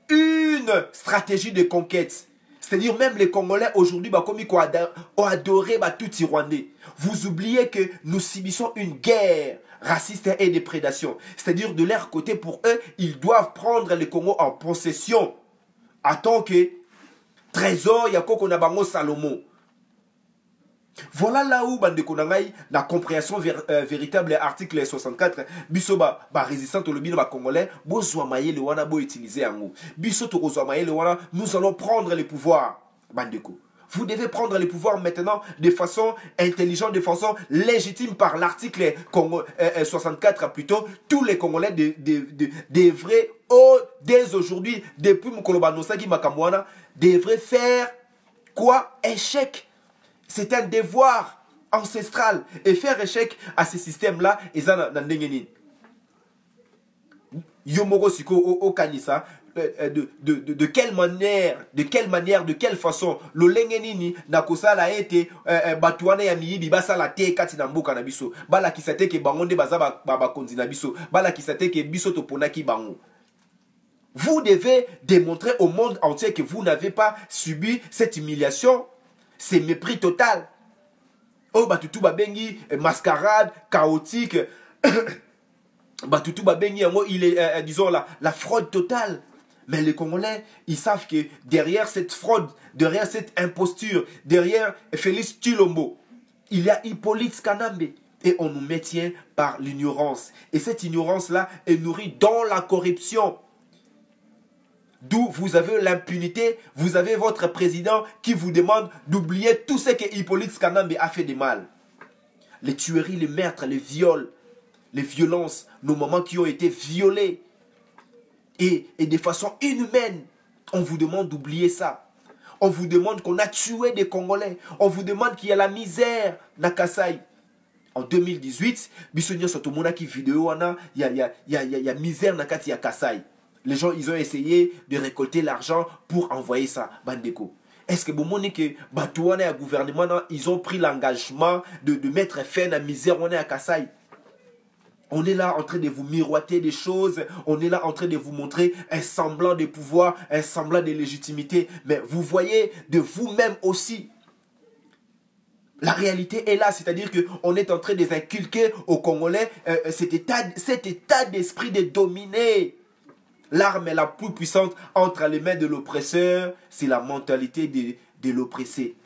une stratégie de conquête. C'est-à-dire même les Congolais aujourd'hui, comme ils ont adoré tout Rwandais. Vous oubliez que nous subissons une guerre raciste et de prédation. C'est-à-dire de leur côté, pour eux, ils doivent prendre le Congo en possession. En tant que trésor, il y a Kokonabango Salomon. Voilà là où la compréhension véritable article 64 biso ba résistant au lobby ba congolais bozwa maye le wana bo utiliser yango biso to kozwa maye le wana nous allons prendre les pouvoirs bandeko. Vous devez prendre les pouvoirs maintenant de façon intelligente, de façon légitime par l'article 64 plutôt. Tous les Congolais devraient, dès aujourd'hui, depuis Mkolobanosa Makamwana, devraient faire quoi? Échec. C'est un devoir ancestral. Et faire échec à ce système-là, et ça, dans Ndengeni. Yomoro Siko au Kanisa, de quelle manière, de quelle façon, le Lengenini, Nakosa a été, Batuana Yamibi, Basa la te Katinambo Kanabiso, Bala Kisate ke Bangonde Bazaba Konzinabiso, Bala Kisate ke Biso Toponaki Bango. Vous devez démontrer au monde entier que vous n'avez pas subi cette humiliation. C'est mépris total. Oh, Batutu Babengi, mascarade, chaotique. Batutu Babengi, il est, disons, la fraude totale. Mais les Congolais, ils savent que derrière cette fraude, derrière cette imposture, derrière Félix Tshilombo, il y a Hippolyte Kanambe. Et on nous maintient par l'ignorance. Et cette ignorance-là est nourrie dans la corruption. D'où vous avez l'impunité, vous avez votre président qui vous demande d'oublier tout ce que Hippolyte Skanambe a fait de mal. Les tueries, les meurtres, les viols, les violences, nos mamans qui ont été violées. Et de façon inhumaine, on vous demande d'oublier ça. On vous demande qu'on a tué des Congolais. On vous demande qu'il y a la misère na Kasai. En 2018, Bissonio Sotomona qui vidéo, il y a misère na Kati ya Kasai. Les gens, ils ont essayé de récolter l'argent pour envoyer ça, Bandeko. Est-ce que vous montrez que Batouane et le gouvernement, ils ont pris l'engagement de mettre fin à la misère à Kasai? On est là en train de vous miroiter des choses, on est là en train de vous montrer un semblant de pouvoir, un semblant de légitimité. Mais vous voyez de vous-même aussi. La réalité est là, c'est-à-dire qu'on est en train de inculquer aux Congolais cet état d'esprit de dominer. L'arme la plus puissante entre les mains de l'oppresseur, c'est la mentalité de l'oppressé.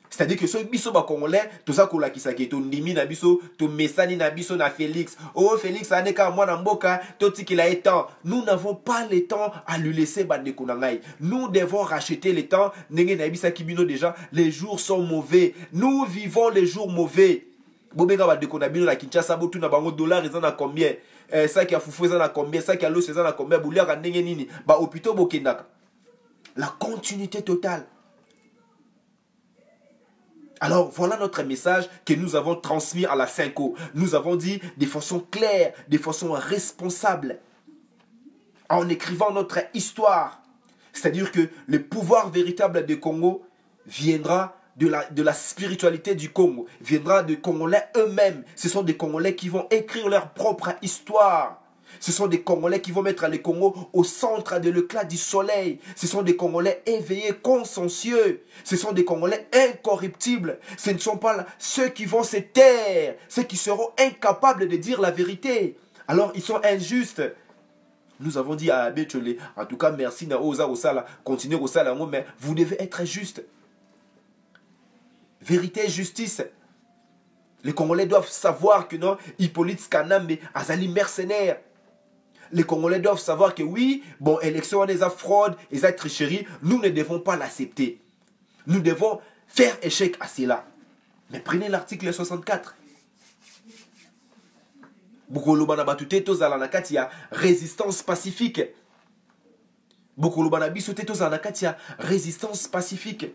C'est-à-dire que ceux biso ba Congolais, tout ça kola kisaki to ndimi na biso, to mesani na biso na Félix. Oh Félix aneka mwana mboka, toti qu'il a étant. Nous n'avons pas le temps à lui laisser bande konangai. Nous devons racheter le temps. Nenge na bisa kibino déjà, les jours sont mauvais. Nous vivons les jours mauvais. Bobenga ba de konabino na Kinshasa botu na bango dollars ils en a combien? Ça qui a foufou ils en a combien? Ça qui a l'eau ils en a combien? Boulia ka ndenge nini? Ba hôpitaux bokendaka. La continuité totale. Alors, voilà notre message que nous avons transmis à la Cinco. Nous avons dit de façon claire, de façon responsable, en écrivant notre histoire. C'est-à-dire que le pouvoir véritable du Congo viendra de la spiritualité du Congo, viendra des Congolais eux-mêmes. Ce sont des Congolais qui vont écrire leur propre histoire. Ce sont des Congolais qui vont mettre le Congo au centre de l'éclat du soleil. Ce sont des Congolais éveillés, consciencieux. Ce sont des Congolais incorruptibles. Ce ne sont pas ceux qui vont se taire, ceux qui seront incapables de dire la vérité. Alors, ils sont injustes. Nous avons dit à Abetchele, en tout cas, merci, continuez au sala, mais vous devez être juste. Vérité, justice. Les Congolais doivent savoir que non, Hippolyte Skanambe, Azali mercenaire. Les Congolais doivent savoir que oui, bon, élection, les fraude, les tricheries, nous ne devons pas l'accepter. Nous devons faire échec à cela. Mais prenez l'article 64. Bukoloubana batute tozala nakati ya résistance pacifique. Bukoloubana bisute tozala nakati ya résistance pacifique.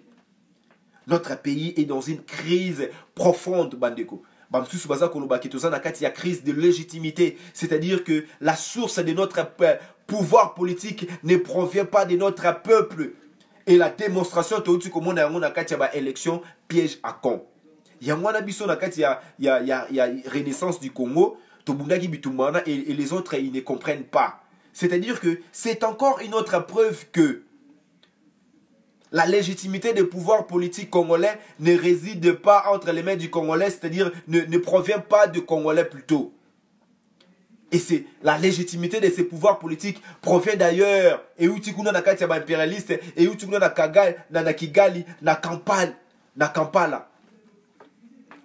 Notre pays est dans une crise profonde, Bandeko. Il y a crise de légitimité, c'est-à-dire que la source de notre pouvoir politique ne provient pas de notre peuple. Et la démonstration de l'élection piège à con. Il y a renaissance du Congo, et les autres ils ne comprennent pas. C'est-à-dire que c'est encore une autre preuve que la légitimité des pouvoirs politiques congolais ne réside pas entre les mains du Congolais, c'est-à-dire ne provient pas du Congolais plutôt. Et c'est la légitimité de ces pouvoirs politiques provient d'ailleurs. Et où tu connais na kati ya impérialiste, et où tu connais na Kigali, na Kampala.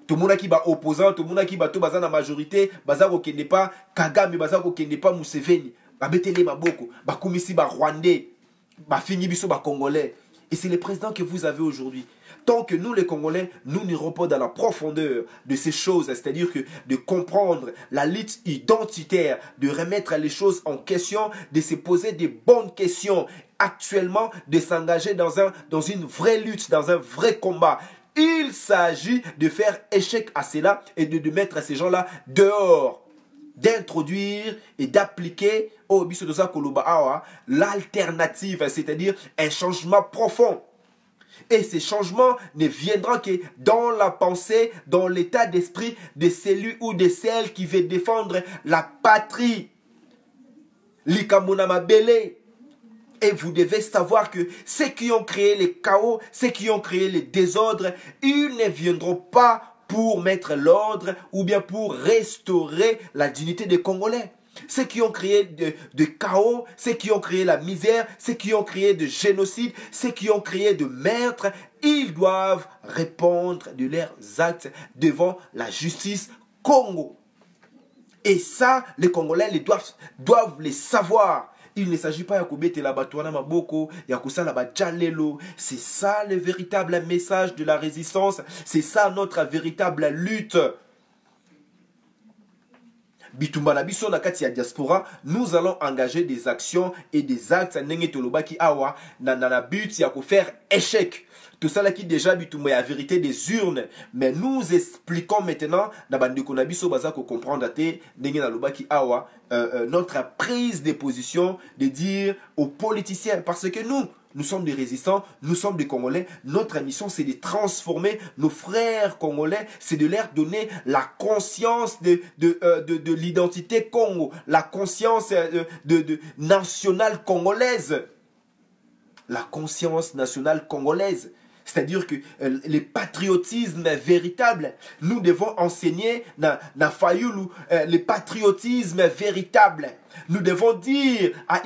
Tout le monde qui va opposant, tout le monde qui va tout bazar na majorité, bazar okende pas Kagame, bazar okende pas Museveni, ba betele maboko, ba kumisi ba Rwandais, ba fini biso ba Congolais. Et c'est le président que vous avez aujourd'hui. Tant que nous, les Congolais, nous n'irons pas dans la profondeur de ces choses, c'est-à-dire que de comprendre la lutte identitaire, de remettre les choses en question, de se poser des bonnes questions, actuellement, de s'engager dans une vraie lutte, dans un vrai combat. Il s'agit de faire échec à cela et de mettre ces gens-là dehors, d'introduire et d'appliquer l'alternative, c'est-à-dire un changement profond. Et ces changements ne viendront que dans la pensée, dans l'état d'esprit de celui ou de celle qui veut défendre la patrie. Likamuna Mabele. Et vous devez savoir que ceux qui ont créé le chaos, ceux qui ont créé le désordre, ils ne viendront pas pour mettre l'ordre ou bien pour restaurer la dignité des Congolais. Ceux qui ont créé de chaos, ceux qui ont créé la misère, ceux qui ont créé de génocide, ceux qui ont créé de meurtre, ils doivent répondre de leurs actes devant la justice Congo. Et ça, les Congolais doivent les savoir. Il ne s'agit pas de la batouana maboko, yakusala ba jalelo. C'est ça le véritable message de la résistance. C'est ça notre véritable lutte. Bitumba na biso na kati ya diaspora, nous allons engager des actions et des actes ndenge tolobaki awa na but ya ko faire échec. Tout ça là qui déjà bitumba ya vérité des urnes, mais nous expliquons maintenant na bandeko na biso baza ko comprendre te ndenge na lobaki awa notre prise de position de dire aux politiciens, parce que nous sommes des résistants, nous sommes des Congolais. Notre mission, c'est de transformer nos frères congolais, c'est de leur donner la conscience de l'identité Congo, la conscience nationale congolaise. La conscience nationale congolaise. C'est-à-dire que le patriotisme véritable, nous devons enseigner na Fayulu le patriotisme véritable. Nous devons dire à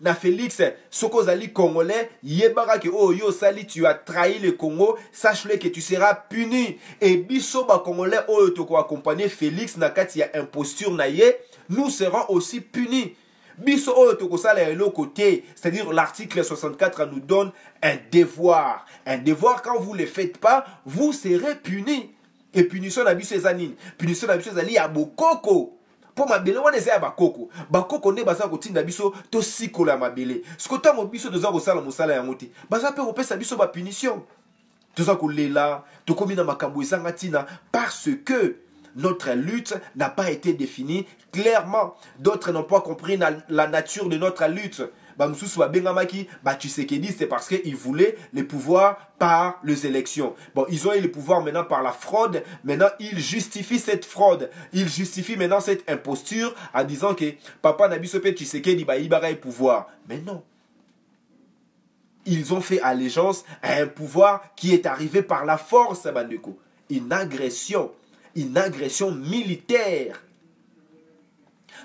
na Félix, soko zali congolais, yebara ke oh yo sali tu as trahi le Congo, sache-le que tu seras puni. Et biso ba congolais oyo toko accompagner Félix na kati ya imposture na ye, nous serons aussi punis. Biso oyo tokosala ya côté, c'est-à-dire l'article 64 nous donne un devoir. Un devoir, quand vous ne le faites pas, vous serez punis. Et punition na biso ezanine. Punition na biso ezali ya bokoko. Pour mabele wana eza ya bakoko. Bakoko ne baza kotinda biso to sikola mabele. Skota mo biso doza kosala mosala ya ngote. Baza pe kopesa biso ba punition. Toza kolela, tokomi na makambo ezanga tina parce que notre lutte n'a pas été définie clairement. D'autres n'ont pas compris la nature de notre lutte. Tshisekedi, c'est parce qu'ils voulaient le pouvoir par les élections. Bon, ils ont eu le pouvoir maintenant par la fraude. Maintenant, ils justifient cette fraude. Ils justifient maintenant cette imposture en disant que Papa Nabisope Tshisekedi il a pouvoir. Mais non. Ils ont fait allégeance à un pouvoir qui est arrivé par la force, Bandeko. Une agression militaire.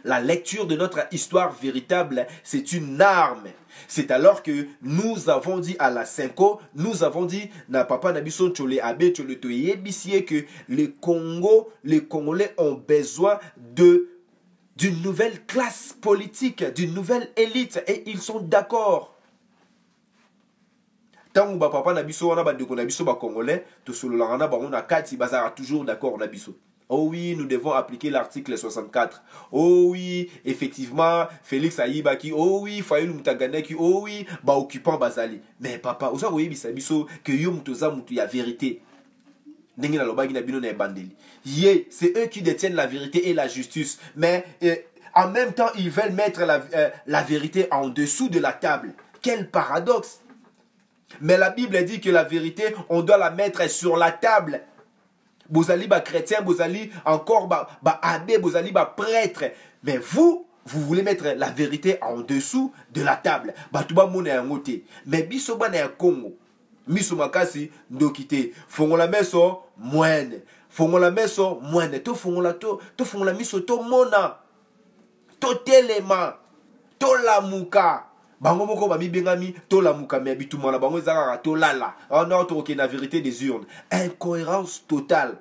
La lecture de notre histoire véritable, c'est une arme. C'est alors que nous avons dit à la Senko, nous avons dit na papa Nabiso Tchole Abe Tchole Toye Bissier que les Congolais ont besoin d'une nouvelle classe politique, d'une nouvelle élite, et ils sont d'accord. Tant que papa Nabiso wana bandeko Nabiso ba Congolais, to solo langa ba on a kati bazara toujours d'accord Nabiso. Oh oui, nous devons appliquer l'article 64. Oh oui, effectivement, Félix Aïbaki. Oh oui, Fayulu Mutaganeki. Oh oui, ba occupant Bazali. Mais papa, vous savez biso que yo mutoza mutu ya vérité. Nengi na lobagi na bino na bandeli. C'est eux qui détiennent la vérité et la justice. Mais en même temps, ils veulent mettre la vérité en dessous de la table. Quel paradoxe! Mais la Bible dit que la vérité, on doit la mettre sur la table. Bozali ba chrétien, bozali encore ba abbé, bozali ba prêtre. Mais vous voulez mettre la vérité en dessous de la table. Batuba mona ya ngote. Mais biso bana ya Congo. Miso makasi ndokite. Fongola meso moine. Fongola meso moine. To fongola miso to mona. To telema. To lamuka. Bango moko ba mi bengami to lamuka me bitumana bango ezaka to lala. On a to na vérité des urnes. Incohérence totale.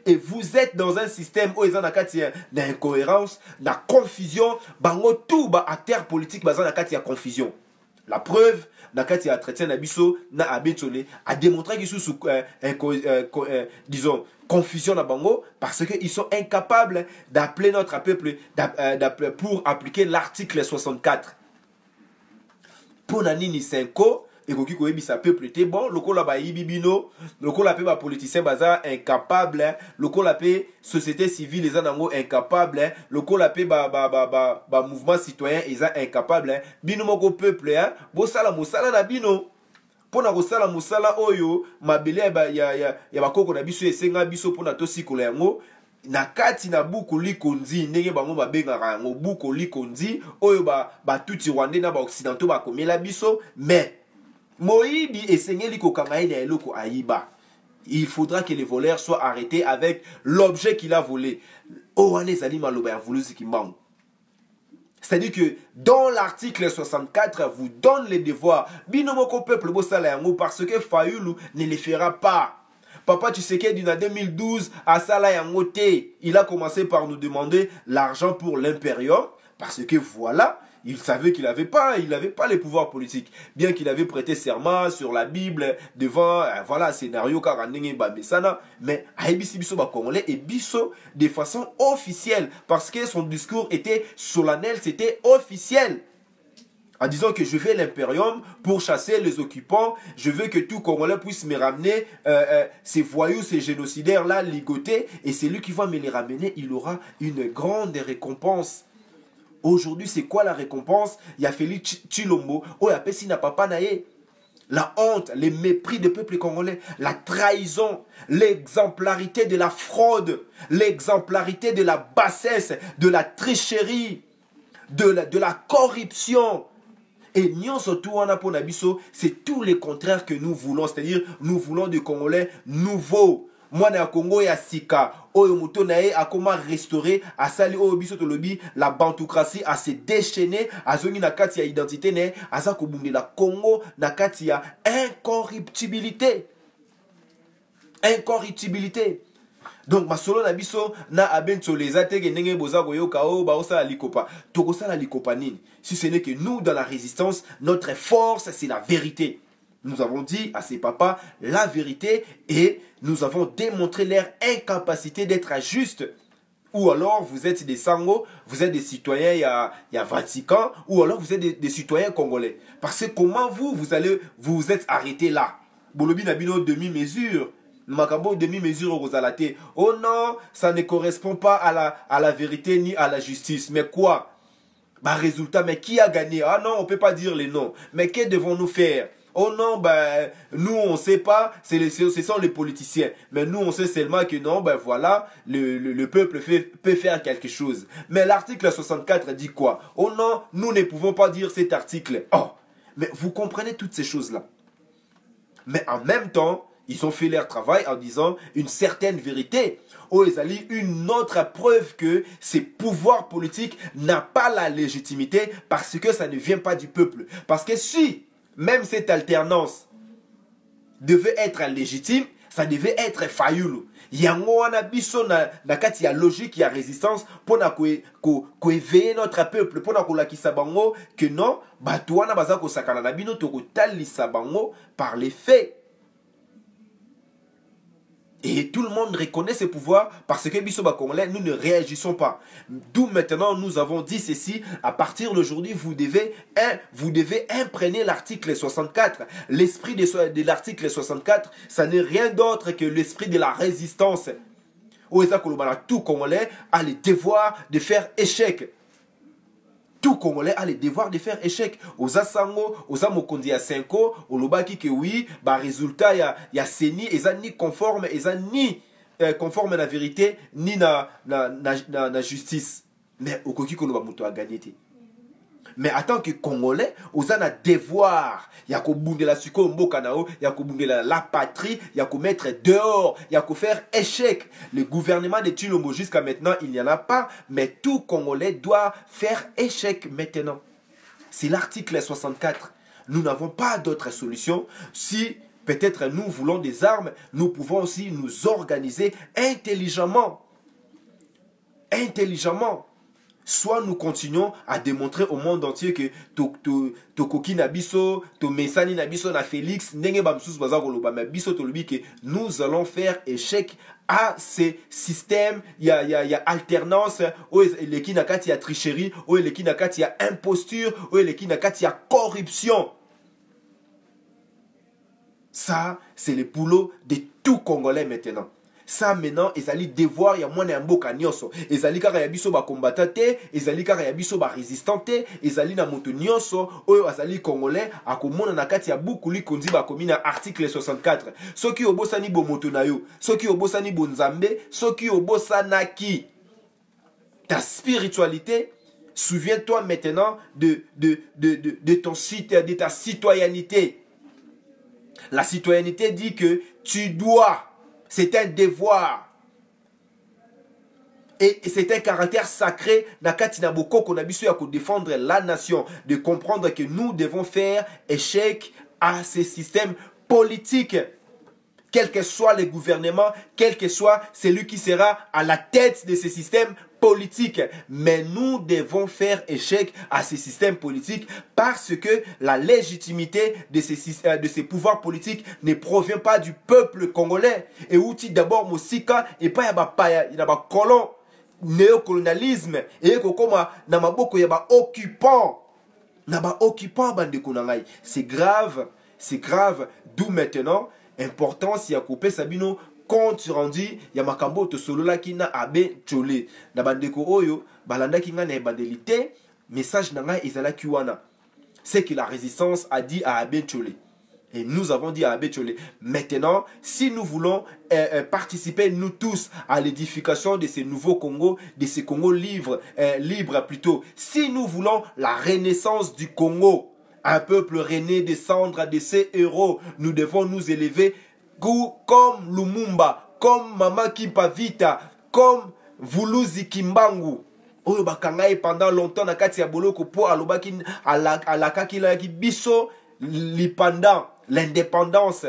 Et vous êtes dans un système où ils ont d'incohérence, de confusion, bango tout ba acteur politique bazan na kati ya confusion. La preuve, na kati ya chrétien Nabiso na Abetole a démontré qu'ils sont disons confusion na bango parce que ils sont incapables d'appeler notre peuple pour appliquer l'article 64. Pour Nanini Senko, et koki ko ebisa peuple te bon, lokola ba yibibino, lokola pe ba politicien baza incapable, lokola pe société civile les anango incapable, lokola pe ba mouvement citoyen ils incapable, bino moko peuple bo sala mosala na bino. Pona ko sala mosala oyo mabele ya bakoko na biso esenga biso pona to sikola yango. Na kati na buku likonzi ndenge bango babengaka yango buku likonzi oyo ba tuti rwandais na ba occidentaux ba komela biso mais moyibi esengeli kokanga ina eloko ayiba. Il faudra que les voleurs soient arrêtés avec l'objet qu'il a volé. Owane zali maloba ya vulusi kimbangu. C'est-à-dire que dans l'article 64 vous donne les devoirs binomoko peuple bo sala yango parce que Fayulu ne les fera pas. Papa Tshisekedi en 2012 à Sala Yangote, il a commencé par nous demander l'argent pour l'impérium parce que voilà, il savait qu'il n'avait pas les pouvoirs politiques. Bien qu'il avait prêté serment sur la Bible devant, voilà, scénario Karandenge Bamesana, mais Aibisi Biso Congolais et Biso de façon officielle, parce que son discours était solennel, c'était officiel. En disant que je vais l'impérium pour chasser les occupants, je veux que tout Congolais puisse me ramener ces voyous, ces génocidaires-là, ligotés, et c'est lui qui va me les ramener, il aura une grande récompense. Aujourd'hui, c'est quoi la récompense? Il y a Félix Tshilombo, oh, il y a Pessina Papa Naye. La honte, les mépris du peuple congolais, la trahison, l'exemplarité de la fraude, l'exemplarité de la bassesse, de la tricherie, de la corruption. Et c'est tout le contraire que nous voulons, c'est-à-dire nous voulons des Congolais nouveaux. Moi, na Congo ya sika, oyo muto nae a comment restaurer, a sali oyo biso to lobi, la bantocratie a se déchaîner, a zongi na kati ya identité ne, a sa kobunde la Congo na kati ya incorruptibilité. Incorruptibilité. Donc, masolo na biso na abenso les atege nenge boza goyoka o ba osala likopa. Toko sala likopa nini? Si ce n'est que nous, dans la résistance, notre force, c'est la vérité. Nous avons dit à ces papas la vérité et nous avons démontré leur incapacité d'être juste. Ou alors vous êtes des Sango, vous êtes des citoyens il y a Vatican, ou alors vous êtes des citoyens congolais. Parce que comment vous êtes arrêtés là? Bolobi Nabino demi-mesure. Makabo demi-mesure aux alatés. Oh non, ça ne correspond pas à la vérité ni à la justice. Mais quoi? Bah résultat, mais qui a gagné? Ah non, on ne peut pas dire les noms. Mais que devons-nous faire? Oh non, ben, nous on ne sait pas, ce sont les politiciens. Mais nous on sait seulement que non, ben voilà, le peuple peut faire quelque chose. Mais l'article 64 dit quoi? Oh non, nous ne pouvons pas dire cet article. Oh, mais vous comprenez toutes ces choses-là. Mais en même temps, ils ont fait leur travail en disant une certaine vérité. Oh, ils allaient une autre preuve que ces pouvoirs politiques n'ont pas la légitimité parce que ça ne vient pas du peuple. Parce que si même cette alternance devait être légitime, ça devait être fayoulou. Yango wana biso na kati ya logique ya résistance pour ko éveiller notre peuple pour na ko lakisa bango que non bato wana baza ko sakana na bino to ko talisa bango par les faits. Et tout le monde reconnaît ses pouvoirs parce que Bisoba Congolais, nous ne réagissons pas. D'où maintenant nous avons dit ceci, à partir d'aujourd'hui, vous devez imprégner l'article 64. L'esprit de l'article 64, ça n'est rien d'autre que l'esprit de la résistance. Tout Congolais a le devoir de faire échec. Tout Congolais a le devoir de faire échec. Aux Asango, aux Amokondi à 5 ans, au Lobaki que oui, bah résultat, il y a Seni, et ça ni conforme, et ça ni conforme à la vérité, ni na justice. Mais au Koki Koloba Muto a gagné. Mais en tant que Congolais, aux a devoir, il y a qu'au bunde la suko mboka nao, il y a qu'au bunde la patrie, il y a qu'au mettre dehors, il y a qu'au faire échec. Le gouvernement de Tshilombo jusqu'à maintenant, il n'y en a pas, mais tout Congolais doit faire échec maintenant. C'est l'article 64. Nous n'avons pas d'autre solution. Si peut-être nous voulons des armes, nous pouvons aussi nous organiser intelligemment. Intelligemment. Soit nous continuons à démontrer au monde entier que Tokoki Nabiso, Tomesani Nabiso na Félix, Nenge Bamsus Bazakoloba, mais Biso Tolobi que nous allons faire échec à ces systèmes. Il y a alternance, où les kinakati y a tricherie, où les kinakati y a imposture, où les kinakati y a corruption. Ça, c'est le boulot de tout Congolais maintenant. Ça maintenant, ils allaient devoir, il y a moins d'un beau canyoso. Ils allaient car il y a biso ba combattate, ils allaient car il y a biso ba résistante, ils allaient na moto nyoso, ils allaient congolais, à komona na kati ya beaucoup li kondi ba komina article 64. Ceux qui obosani bo moto na yo, ceux qui obosani bo nzambe, ceux qui obosanaki ta spiritualité. Souviens-toi maintenant de ton site, de ta citoyenneté. La citoyenneté dit que tu dois. C'est un devoir. Et c'est un caractère sacré. Nakatina Boko qu'on a besoin de défendre la nation. De comprendre que nous devons faire échec à ces systèmes politiques quel que soit le gouvernement, quel que soit celui qui sera à la tête de ce système politique. Mais nous devons faire échec à ces systèmes politiques parce que la légitimité de ces pouvoirs politiques ne provient pas du peuple congolais. Et où d'abord Mosika et pas il y a pas colon néocolonialisme et comme na maboko ya ba occupant bandeko na ngai. C'est grave, d'où maintenant importance ya couper Sabino compte rendu ya makambo to solola kina abe chole na bandeko oyo balanda kinga na bandelité message na ngai ezala kiwana, c'est que la résistance a dit à abe chole. Et nous avons dit à Abbé Tcholé, maintenant, si nous voulons participer, nous tous, à l'édification de ces nouveaux Congo, de ces Congos libres plutôt, si nous voulons la renaissance du Congo, un peuple rené descendre de ses héros, nous devons nous élever comme Lumumba, comme Mama Kipavita, comme Vuluzi Kimbangu. Oyo bakangai pendant longtemps na kati ya boloko po alobaki alakaki la ki biso lipanda l'indépendance.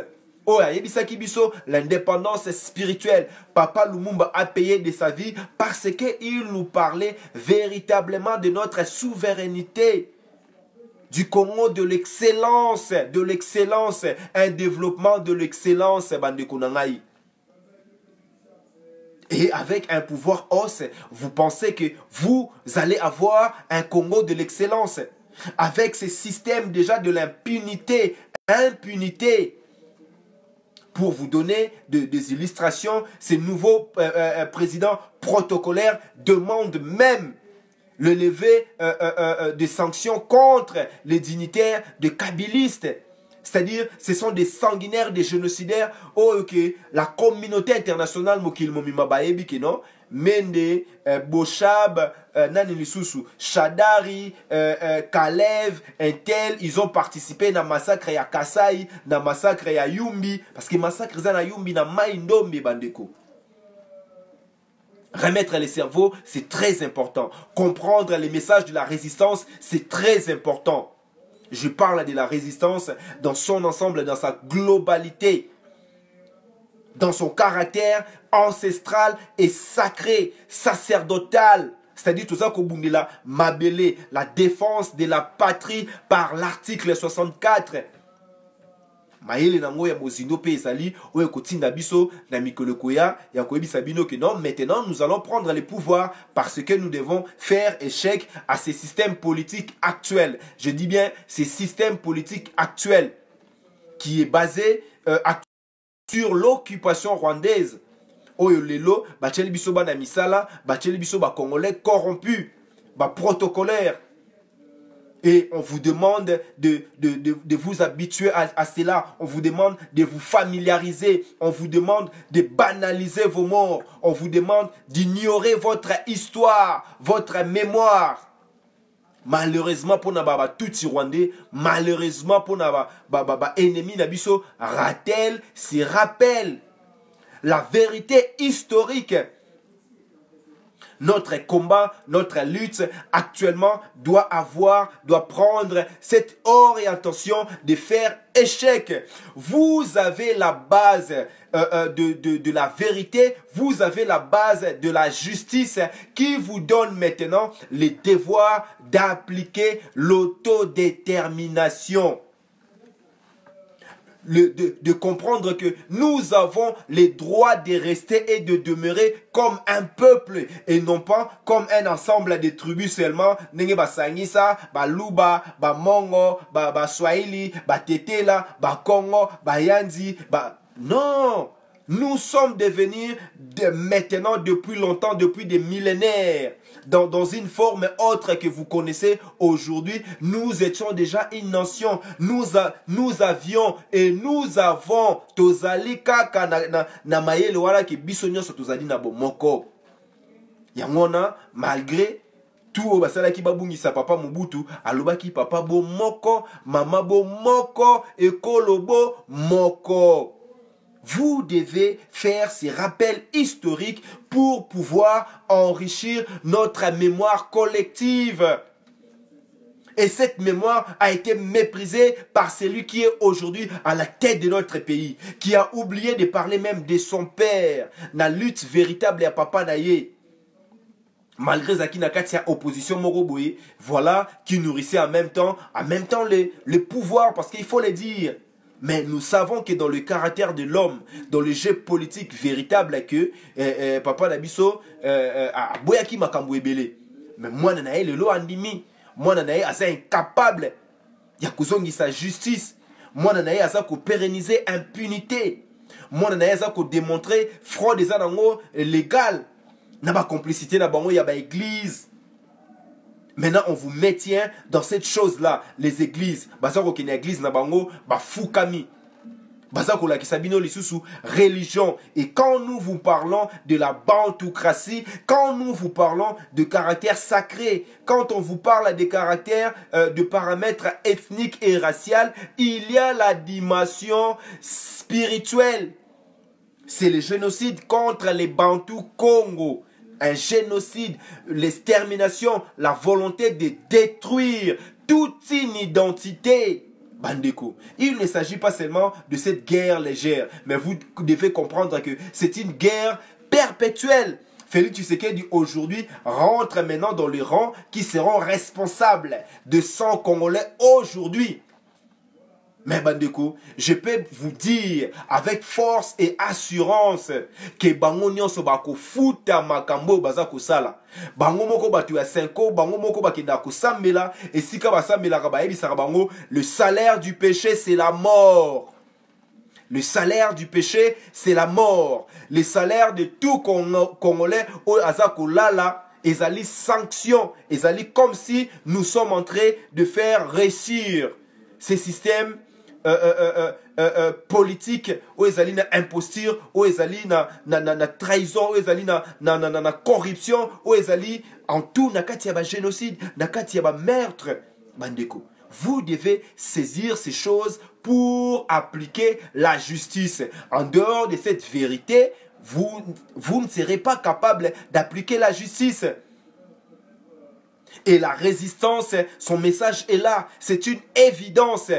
Oh, l'indépendance spirituelle. Papa Lumumba a payé de sa vie parce qu'il nous parlait véritablement de notre souveraineté, du Congo, de l'excellence, un développement de l'excellence, Bande Konangai. Et avec un pouvoir os, vous pensez que vous allez avoir un Congo de l'excellence. Avec ce système déjà de l'impunité, pour vous donner des illustrations, ces nouveaux présidents protocolaires demandent même le lever des sanctions contre les dignitaires de kabylistes. C'est-à-dire, ce sont des sanguinaires, des génocidaires. Oh, ok, la communauté internationale, Mende, Boshab, Nani Lisusu, Shadari, Kalev, Intel, ils ont participé dans le massacre à Kasai, dans le massacre à Yumbi, parce que le massacre à Yumbi, dans Maïndombi, Bandeko. Remettre les cerveaux, c'est très important. Comprendre les messages de la résistance, c'est très important. Je parle de la résistance dans son ensemble, dans sa globalité, dans son caractère ancestral et sacré, sacerdotal. C'est-à-dire tout ça qu'au bout de la Mabélé, la défense de la patrie par l'article 64. Maïle nango ya mozindo pe ezali oyo kotinda biso na mikolo koya ya koyebisa bino que non, maintenant nous allons prendre les pouvoirs parce que nous devons faire échec à ces systèmes politiques actuels. Je dis bien ces systèmes politiques actuels qui est basé sur l'occupation rwandaise. Oyo lelo bacheli biso bana misala, bacheli biso ba congolais corrompus, ba protocolaires. Et on vous demande de vous habituer à cela. On vous demande de vous familiariser. On vous demande de banaliser vos morts. On vous demande d'ignorer votre histoire, votre mémoire. Malheureusement pour naba tout Rwandais, malheureusement pour naba ennemi nabiso, Ratel se rappelle la vérité historique. Notre combat, notre lutte actuellement doit prendre cette orientation de faire échec. Vous avez la base de la vérité, vous avez la base de la justice qui vous donne maintenant le devoir d'appliquer l'autodétermination. De comprendre que nous avons les droits de rester et de demeurer comme un peuple et non pas comme un ensemble de tribus seulement. Nenge ba Sangisa, ba Luba, ba Mongo, ba Swahili, ba Tetela, ba Congo, ba Yandi, ba... Non! Nous sommes devenus maintenant depuis longtemps, depuis des millénaires, dans une forme autre que vous connaissez aujourd'hui. Nous étions déjà une nation. Nous avions et nous avons tozali kaka na mayele wala ki biso nyonso tozali na bomoko. Yangona malgré tout basala ki babungisa papa Mobutu alobaki papa bomoko, mama bomoko, ekolo bomoko. Vous devez faire ces rappels historiques pour pouvoir enrichir notre mémoire collective. Et cette mémoire a été méprisée par celui qui est aujourd'hui à la tête de notre pays, qui a oublié de parler même de son père, la lutte véritable à papa naye. Malgré Zaki Nakatia opposition Moroboye, voilà qui nourrissait en même temps le pouvoir, parce qu'il faut le dire. Mais nous savons que dans le caractère de l'homme, dans le jeu politique véritable, que papa Nabiso a boyaki makambo ebele. Mais moi nanaye le lo andimi. Moi nanaye asa incapable ya kuzongisa justice. Moi nanaye asa ko pérenniser impunité. Moi nanaye asa ko démontrer fraude des anango légal. Na ba complicité na bango ya ba église. Maintenant on vous maintient dans cette chose là, les églises. Basa ko kene église na bango ba fukami. Basa ko la kisabino lisusu religion. Et quand nous vous parlons de la bantoukratie, quand nous vous parlons de caractère sacré, quand on vous parle des caractères de paramètres ethniques et raciaux, il y a la dimension spirituelle. C'est le génocide contre les Bantous Congo. Un génocide, l'extermination, la volonté de détruire toute une identité. Bandeko. Il ne s'agit pas seulement de cette guerre légère, mais vous devez comprendre que c'est une guerre perpétuelle. Félix Tshisekedi aujourd'hui rentre maintenant dans les rangs qui seront responsables de 100 Congolais aujourd'hui. Mais Bandeko, je peux vous dire avec force et assurance que bango nyonso bako futa makambo bazako sala. Bango moko batu ya 5 ans, bango moko bakenda ko sambela et sika ba sambela ka ba ebisa bango, le salaire du péché c'est la mort. Le salaire du péché c'est la mort. Le salaire de tout Congolais o azako lala ezali sanction, ezali comme si nous sommes en train de faire réussir ces systèmes politique où ezali na imposture, où ezali na trahison, où ezali na corruption, où ezali en tout na kati ya ba génocide, na kati ya ba meurtre. Bandeko, vous devez saisir ces choses pour appliquer la justice. En dehors de cette vérité, vous ne serez pas capable d'appliquer la justice. Et la résistance, son message est là, c'est une évidence.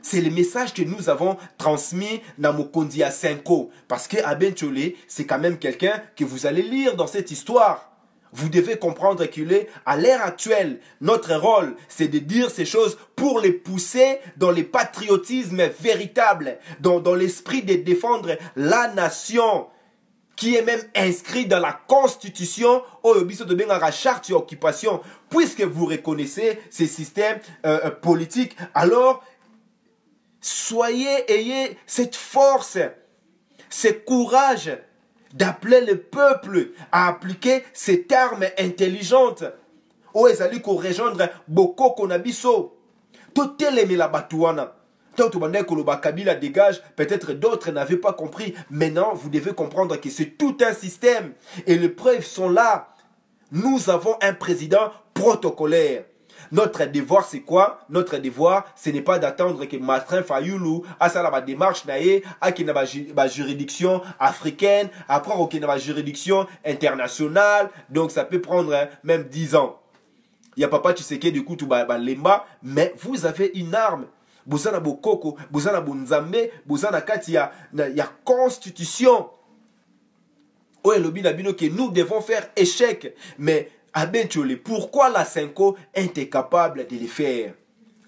C'est le message que nous avons transmis dans Mokondi à Senko. Parce que Aben Tcholé, c'est quand même quelqu'un que vous allez lire dans cette histoire. Vous devez comprendre qu'il est, à l'ère actuelle, notre rôle, c'est de dire ces choses pour les pousser dans le patriotisme véritable, dans l'esprit de défendre la nation, qui est même inscrit dans la constitution, de la charte d'occupation. Puisque vous reconnaissez ces systèmes politiques, alors ayez cette force, ce courage d'appeler le peuple à appliquer cette arme intelligente. O ezali ko rejoindre boko konabiso. Totelemi la batouana. Tant que le Kabila dégage, peut-être d'autres n'avaient pas compris. Maintenant, vous devez comprendre que c'est tout un système. Et les preuves sont là. Nous avons un président protocolaire. Notre devoir, c'est quoi? Notre devoir, ce n'est pas d'attendre que Martin Fayoulou a la démarche naïe, a qu'il la juridiction africaine, après qu'il y a la juridiction internationale. Donc, ça peut prendre même 10 ans. Il n'y a pas tu sais que du coup, tout lemba, mais vous avez une arme. Bozana bokoko, bozana bonzambe, bozana kati ya constitution. Ouais, le binabino que nous devons faire échec, mais Aben Tcholé, pourquoi la Senko est incapable de le faire?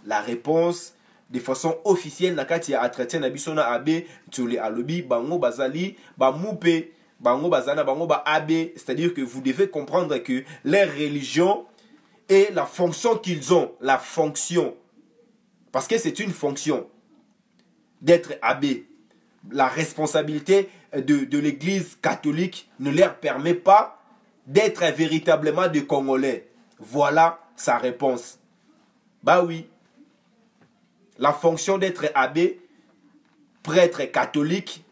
La réponse, de façon officielle, nakati ya entretien na bisona Aben Tcholé alobi, bango bazali, ba moupe, bango bazana, bango ba abe, c'est-à-dire que vous devez comprendre que leur religion et la fonction qu'ils ont, la fonction, parce que c'est une fonction d'être abbé. La responsabilité de l'église catholique ne leur permet pas d'être véritablement des Congolais. Voilà sa réponse. Bah oui. La fonction d'être abbé, prêtre catholique,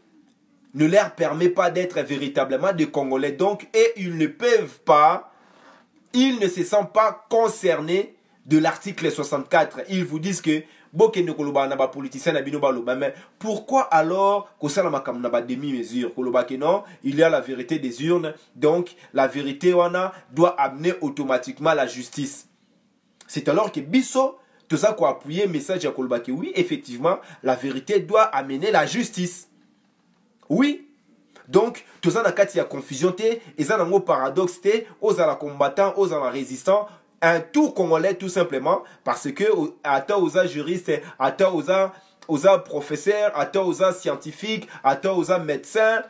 ne leur permet pas d'être véritablement des Congolais. Donc, et ils ne peuvent pas, ils ne se sentent pas concernés de l'article 64. Ils vous disent que pourquoi alors demi-mesure il y a la vérité des urnes, donc la vérité doit amener automatiquement la justice. C'est alors que biso, tout ça quoi appuyer message à Kolbaki. Oui, effectivement, la vérité doit amener la justice. Oui. Donc, tout ça n'a y a confusion, et ça n'a pas paradoxe, aux à la combattant, aux à la résistant, un tout congolais tout simplement, parce que, à temps aux juristes, à temps aux professeurs, à temps aux scientifiques, à temps aux médecins,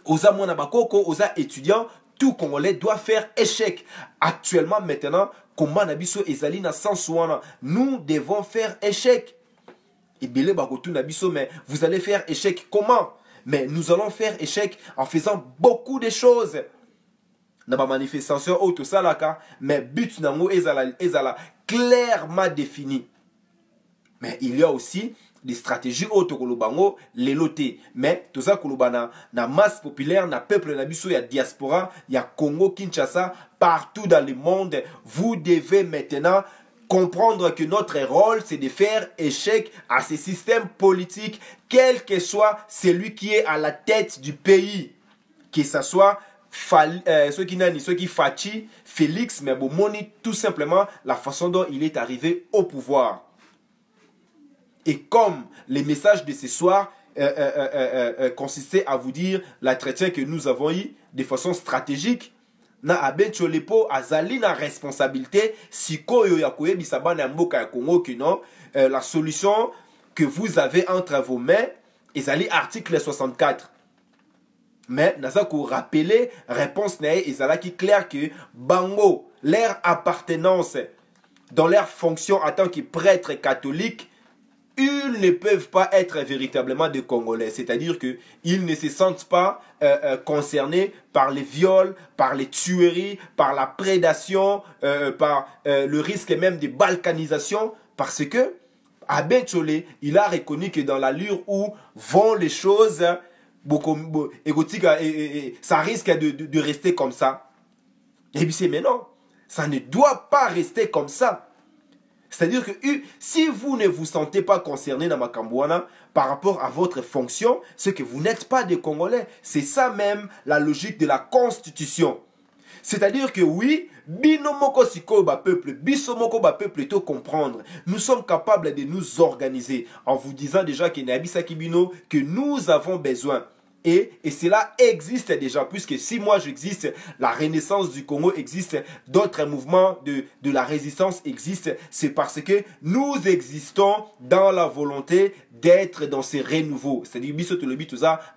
aux monabakoko, aux étudiants, tout Congolais doit faire échec. Actuellement, maintenant, comment Nabiso et Zalina Sansouana, nous devons faire échec. Et Bélé Bagotou Nabiso, mais vous allez faire échec comment? Mais nous allons faire échec en faisant beaucoup de choses. Dans ma manifestation, tout ça là, mais but nango ezala clairement défini. Mais il y a aussi des stratégies autokolobango les lotés. Mais tout ça kolobana na masse populaire, na peuple nabiso, il y a diaspora, il y a Congo, Kinshasa, partout dans le monde. Vous devez maintenant comprendre que notre rôle, c'est de faire échec à ces systèmes politiques, quel que soit celui qui est à la tête du pays. Que ce soit ceux qui Fachi, Félix, mais Bomoni, tout simplement la façon dont il est arrivé au pouvoir. Et comme les messages de ce soir consistaient à vous dire l'entretien que nous avons eu de façon stratégique, na abencho lepo azali na responsabilité sikoyo ya koyebisa bana mboka ya Congo que non, la solution que vous avez entre vos mains ezali article 64. Mais naza ko rappeler réponse na ezala qui clair que bango leur appartenance dans leur fonction en tant que prêtre catholique, ils ne peuvent pas être véritablement des Congolais. C'est-à-dire qu'ils ne se sentent pas concernés par les viols, par les tueries, par la prédation, par le risque même de balkanisation. Parce que Abbé Tcholé, il a reconnu que dans l'allure où vont les choses, ça risque de rester comme ça. Et puis c'est mais non, ça ne doit pas rester comme ça. C'est-à-dire que si vous ne vous sentez pas concerné dans Makambouana par rapport à votre fonction, c'est que vous n'êtes pas des Congolais. C'est ça même la logique de la Constitution. C'est-à-dire que oui, binomoko siko ba peuple, bisomoko ba peuple to comprendre. Nous sommes capables de nous organiser en vous disant déjà que Nabisa Kibino, que nous avons besoin. Et cela existe déjà, puisque si moi j'existe, la Renaissance du Congo existe, d'autres mouvements de la résistance existent, c'est parce que nous existons dans la volonté d'être dans ces renouveaux, c'est-à-dire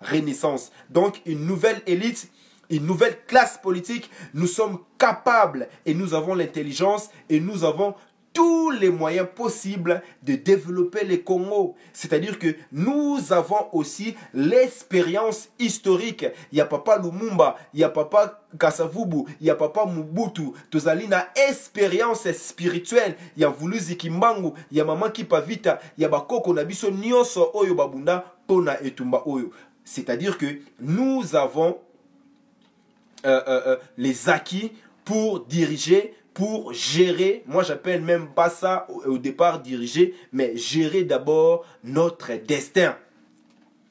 Renaissance. Donc une nouvelle élite, une nouvelle classe politique, nous sommes capables et nous avons l'intelligence et nous avons tous les moyens possibles de développer le Congo. C'est-à-dire que nous avons aussi l'expérience historique. Il y a Papa Lumumba, il y a Papa Kasavubu, il y a Papa Mobutu. Tozali na expérience spirituelle. Il y a Vulu Zikimbangu, il y a Maman Kipavita, il y a Bakoko Nabiso Nyonso Oyo Babunda, Pona Etumba Oyo. C'est-à-dire que nous avons les acquis pour diriger, pour gérer, moi j'appelle même pas ça au départ diriger, mais gérer d'abord notre destin.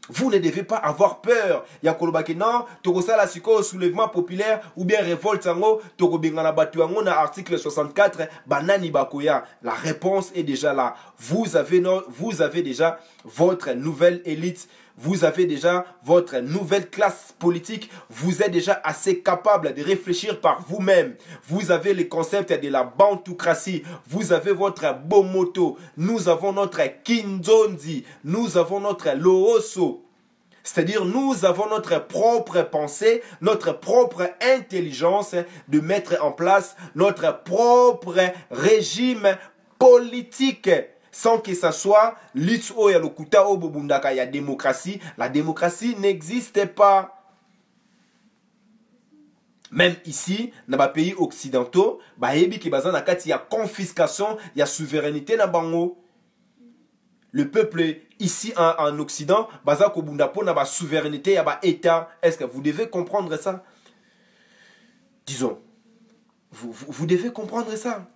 Vous ne devez pas avoir peur. Yakolobaki non, Tokosala Siko, soulèvement populaire ou bien révolte sango, Tokobengana Batuango na article 64, Banani Bakoya. La réponse est déjà là. Vous avez déjà votre nouvelle élite. Vous avez déjà votre nouvelle classe politique. Vous êtes déjà assez capable de réfléchir par vous-même. Vous avez le concept de la bantoukratie. Vous avez votre Bomoto. Nous avons notre Kinzonzi. Nous avons notre Looso. C'est-à-dire, nous avons notre propre pensée, notre propre intelligence de mettre en place notre propre régime politique. Sans que ça soit l'itso ya lokuta o bobundaka ya démocratie. La démocratie n'existe pas. Même ici, dans les pays occidentaux, il y a confiscation, il y a souveraineté na bango. Le peuple ici en Occident, il y a souveraineté, il y a État. Est-ce que vous devez comprendre ça? Disons, vous devez comprendre ça.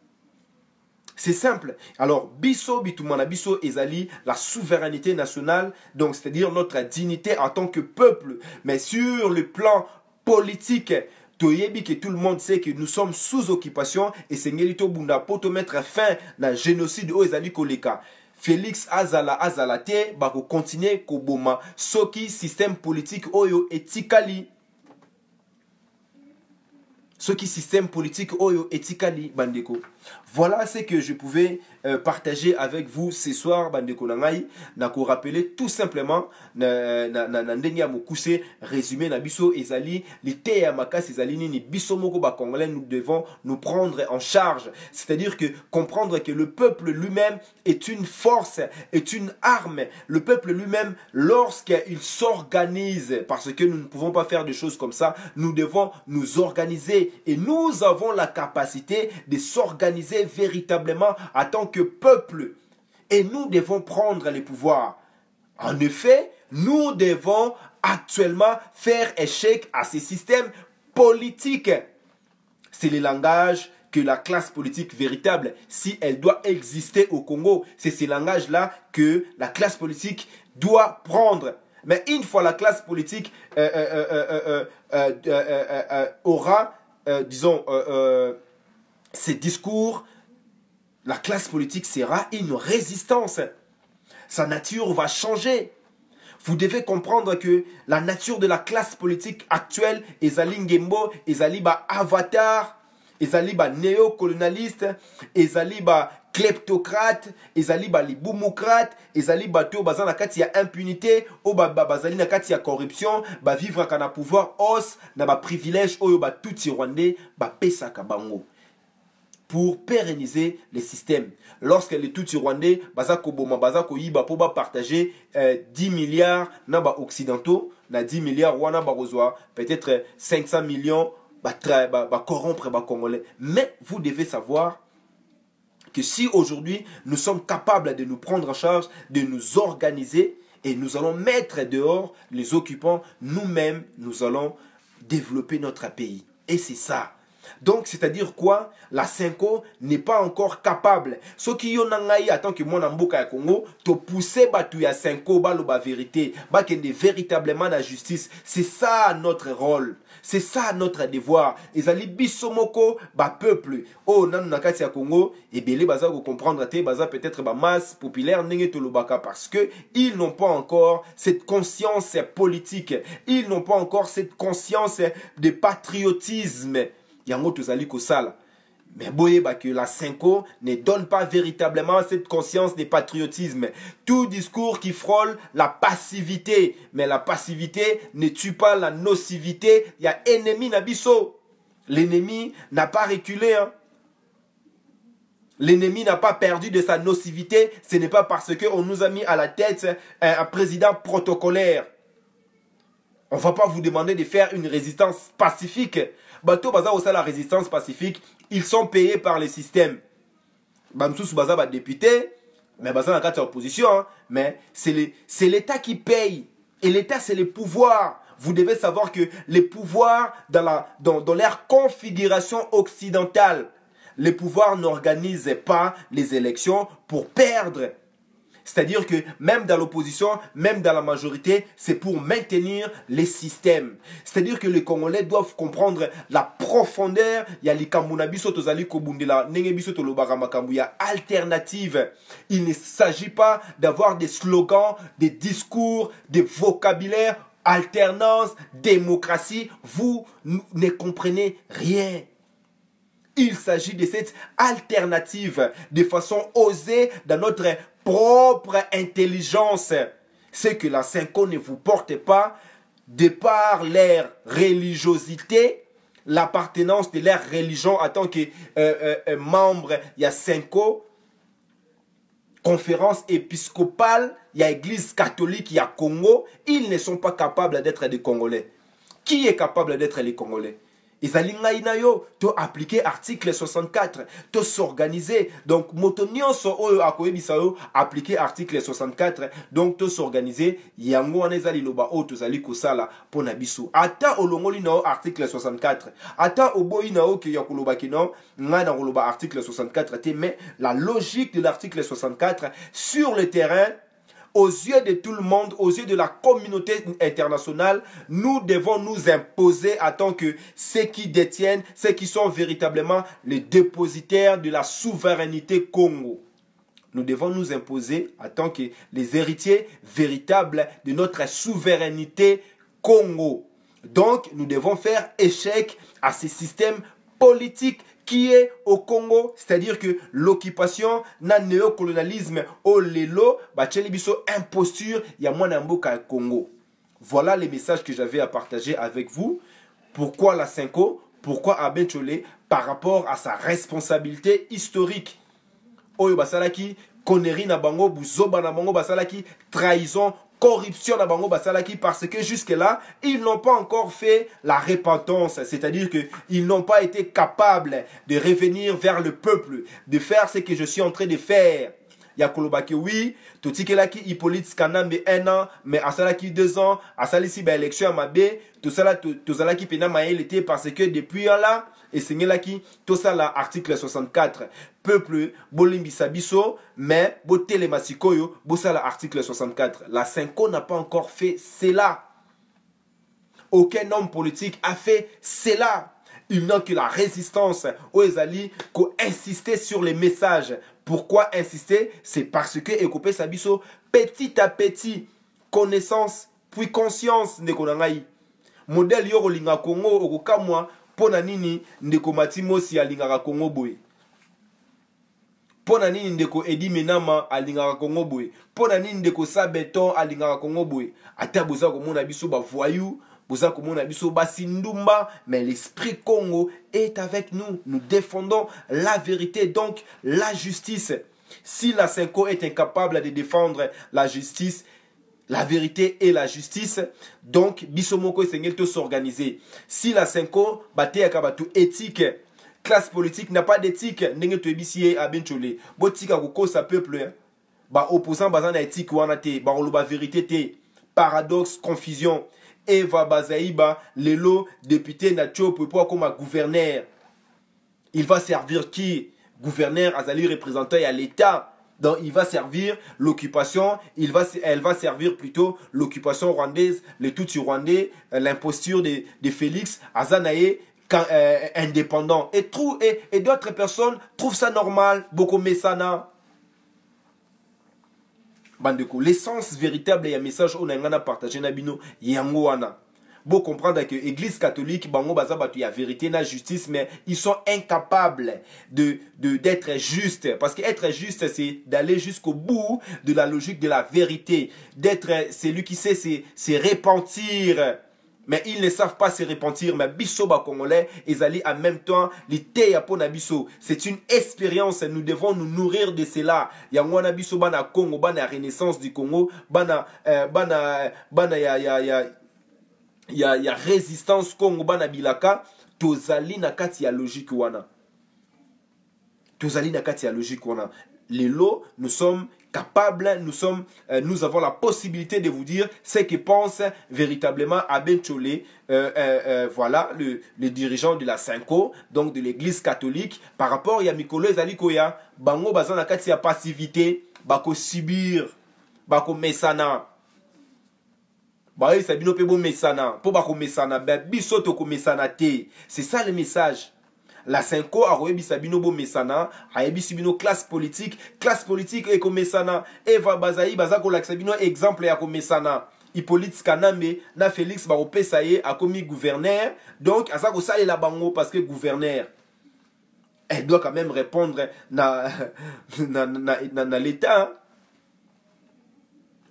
C'est simple. Alors, biso bitumana biso ezali, la souveraineté nationale, donc c'est-à-dire notre dignité en tant que peuple. Mais sur le plan politique, toyebi que tout le monde sait que nous sommes sous occupation et c'est ngeli bunda poto mettre fin na génocide o ezali koleka. Félix azala te bako continuer koboma soki système politique oyo etikali. Ce qui système politique oyo etikali bandeko. Voilà ce que je pouvais partager avec vous ce soir bandeko nangai na ko rappeler tout simplement na ndenge ya mokuse résumé na biso ezali lité ya makasi ezali nini biso moko ba congolais nous devons nous prendre en charge, c'est-à-dire que comprendre que le peuple lui-même est une force, est une arme. Le peuple lui-même lorsqu'il s'organise, parce que nous ne pouvons pas faire des choses comme ça, nous devons nous organiser et nous avons la capacité de s'organiser véritablement en tant que peuple et nous devons prendre les pouvoirs. En effet, nous devons actuellement faire échec à ces systèmes politiques. C'est le langage que la classe politique véritable, si elle doit exister au Congo, c'est ce langage-là que la classe politique doit prendre. Mais une fois la classe politique aura, disons, ces discours, la classe politique sera une résistance. Sa nature va changer. Vous devez comprendre que la nature de la classe politique actuelle, ezali ngembo, ezali ba avatar, ezali ba néocolonialiste, ezali ba kleptocrate, ezali ba liboumocrate, ezali ba to bazana kati ya impunité, o bazali na kati ya corruption, ba vivre kana pouvoir os, na ba privilège oyo ba tout rwandais ba pesaka bango. Pour pérenniser les systèmes. Lorsque les Tutsi-Rwandais, bazako boma, bazako yiba, pour partager 10 milliards na ba occidentaux, na 10 milliards wana ba rozwa, peut-être 500 millions, ba corrompre ba congolais. Mais vous devez savoir que si aujourd'hui nous sommes capables de nous prendre en charge, de nous organiser et nous allons mettre dehors les occupants, nous-mêmes, nous allons développer notre pays. Et c'est ça. Donc, c'est-à-dire quoi? La Senko n'est pas encore capable. Ce qui y a en tant que mon amboka Congo, te pousser batu ya Senko ba la vérité, ba kende véritablement la justice. C'est ça notre rôle. C'est ça notre devoir. Ezali bisomoko ba peuple. Oh nan nakati ya Congo, et belé baza ko comprendre te baza peut-être ba masse populaire ndenge tolobaka parce que ils n'ont pas encore cette conscience politique. Ils n'ont pas encore cette conscience de patriotisme. Yango tozali kosala. Mais boyeba que la Senko ne donne pas véritablement cette conscience de patriotisme. Tout discours qui frôle la passivité. Mais la passivité ne tue pas la nocivité. Il y a ennemi nabiso. L'ennemi n'a pas reculé. Hein. L'ennemi n'a pas perdu de sa nocivité. Ce n'est pas parce qu'on nous a mis à la tête un président protocolaire. On ne va pas vous demander de faire une résistance pacifique. Bato baza aussi la résistance pacifique, ils sont payés par les systèmes. Bamsous baza ba député, mais baza na kati opposition, hein, mais c'est l'État qui paye. Et l'État c'est le pouvoir. Vous devez savoir que les pouvoirs dans leur configuration occidentale, les pouvoirs n'organisent pas les élections pour perdre. C'est-à-dire que même dans l'opposition, même dans la majorité, c'est pour maintenir les systèmes. C'est-à-dire que les Congolais doivent comprendre la profondeur. Il y a les Kambunabiso tozali kobundela, nengebiso tolobara makambu, il y a alternative. Il ne s'agit pas d'avoir des slogans, des discours, des vocabulaires, alternance, démocratie. Vous ne comprenez rien. Il s'agit de cette alternative de façon osée dans notre propre intelligence. C'est que la Senko ne vous porte pas de par leur religiosité, l'appartenance de leur religion en tant que membre. Il y a Senko, conférence épiscopale, il y a Église catholique, il y a Congo. Ils ne sont pas capables d'être des Congolais. Qui est capable d'être les Congolais? To appliquer article 64, to s'organiser. Donc, motonionso oyo akoyebisao appliquer article 64. Donc, to s'organiser. Yango anezali loba o tozali kosala pona biso. Ata olongoli nao article 64. Ata oboyi nao ke yakoloba kino nga na loba article 64 te. Mais la logique de l'article 64 sur le terrain, aux yeux de tout le monde, aux yeux de la communauté internationale, nous devons nous imposer en tant que ceux qui détiennent, ceux qui sont véritablement les dépositaires de la souveraineté Congo. Nous devons nous imposer en tant que les héritiers véritables de notre souveraineté Congo. Donc, nous devons faire échec à ce système politique qui est au Congo, c'est-à-dire que l'occupation, na néocolonialisme, au lelo, biso imposture, ya mwana mboka Congo. Voilà les messages que j'avais à partager avec vous. Pourquoi la Cinco? Pourquoi Aben Tshole par rapport à sa responsabilité historique? Oyo basalaki, connerie na bango, buzoba na bango basalaki, trahison, corruption na bango basalaki, parce que jusque-là, ils n'ont pas encore fait la repentance, c'est-à-dire qu'ils n'ont pas été capables de revenir vers le peuple, de faire ce que je suis en train de faire. Yakolobaki, oui, totikelaki Hippolyte Kanambe 1 an, mais asalaki 2 ans, asalisi ba élection à Mabé, tozalaki pena maël était parce que depuis là, et c'est tout ça là, article 64, peuple, bolimbisa biso, mais botele masikoyo, bossa l'article 64. La Cinco n'a pas encore fait cela. Aucun homme politique a fait cela. Il n'a que la résistance aux Ezali qu'on insistait sur les messages. Pourquoi insister? C'est parce que Ekopé Sabiso, petit à petit, connaissance, puis conscience de Konangaï. Modèle Yoro Linga Congo, Okokamwa, Pona nini ndeko Matimosi alingaka Congo boy. Pona nini ndeko Edi Menama alingaka Congo boy. Pona nini ndeko Sabeton alingaka Congo boy. Ata boza komona biso ba voyou, boza komona biso ba sindumba, mais l'esprit Congo est avec nous. Nous défendons la vérité, donc la justice. Si la Cinco est incapable de défendre la justice, la vérité et la justice, donc bisomoko esengeli s'organiser. Si la Cinco bate yakabatu éthique, classe politique n'a pas d'éthique, ndenge to ebisiye Aben Tshole. Botika ko sa peuple, ba opposant bazana éthique wana te, ba oloba vérité te, paradoxe, confusion. Eva Bazaïba, Lelo, député Nacho Popo comme gouverneur. Il va servir qui? Gouverneur, Azali représentant à l'État. Donc il va servir l'occupation, elle va servir plutôt l'occupation rwandaise, le Tutsi rwandais, l'imposture de Félix, Azanae, indépendant. Et d'autres personnes trouvent ça normal, beaucoup mesana. Bandeko, l'essence véritable et un message on a partagé nabino yangoana. Bon comprendre que l'église catholique bango bazabatu ya vérité na justice, mais ils sont incapables d'être justes, parce que être juste c'est d'aller jusqu'au bout de la logique de la vérité, d'être celui qui sait se repentir. Mais ils ne savent pas se repentir. Mais biso ba congolais, ils allaient en même temps l'été ya pona biso. C'est une expérience. Nous devons nous nourrir de cela. Yangwana biso bana Congo, bana renaissance du Congo, bana ya résistance Congo, bana bilaka. Tozali na kati ya logique wana. Tozali na kati ya logique wana. Les lots, nous sommes capables, nous avons la possibilité de vous dire ce que pense véritablement Aben Tshole, voilà, le dirigeant de la Cinco, donc de l'église catholique, par rapport à Mikolo Ezalikoya, bango bazana kati ya passivité, bako subir, bako mesana. Baye sabino pe bo mesana, po bako mesana, biso to ko mesana te. C'est ça le message. La Cinco a rebi sabino bo mesana, a ebi sabino classe politique et ko mesana. Eva Bazaï bazako la sabino exemple ya ko mesana. Hippolyte Kanambe na Félix Baropé saye a commis gouverneur, donc azako sale la bango parce que gouverneur. Elle doit quand même répondre na l'État.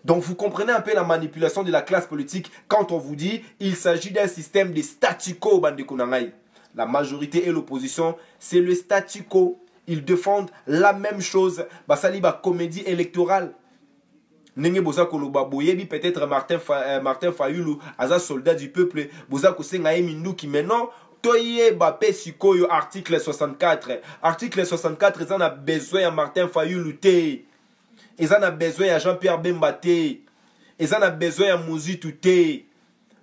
Donc vous comprenez un peu la manipulation de la classe politique quand on vous dit il s'agit d'un système de statu quo bandekonangai. La majorité et l'opposition, c'est le statu quo. Ils défendent la même chose. Basali ba comédie électorale. Nenge boza koloba boyebi peut-être Martin Fayulu, aza soldat du peuple, boza kosenga mindu qui maintenant toye bape sikoyo article 64. Article 64, ils en a besoin à Martin Fayulu te. Ils en a besoin à Jean-Pierre Bemba te. Ils en a besoin à Mozitu te.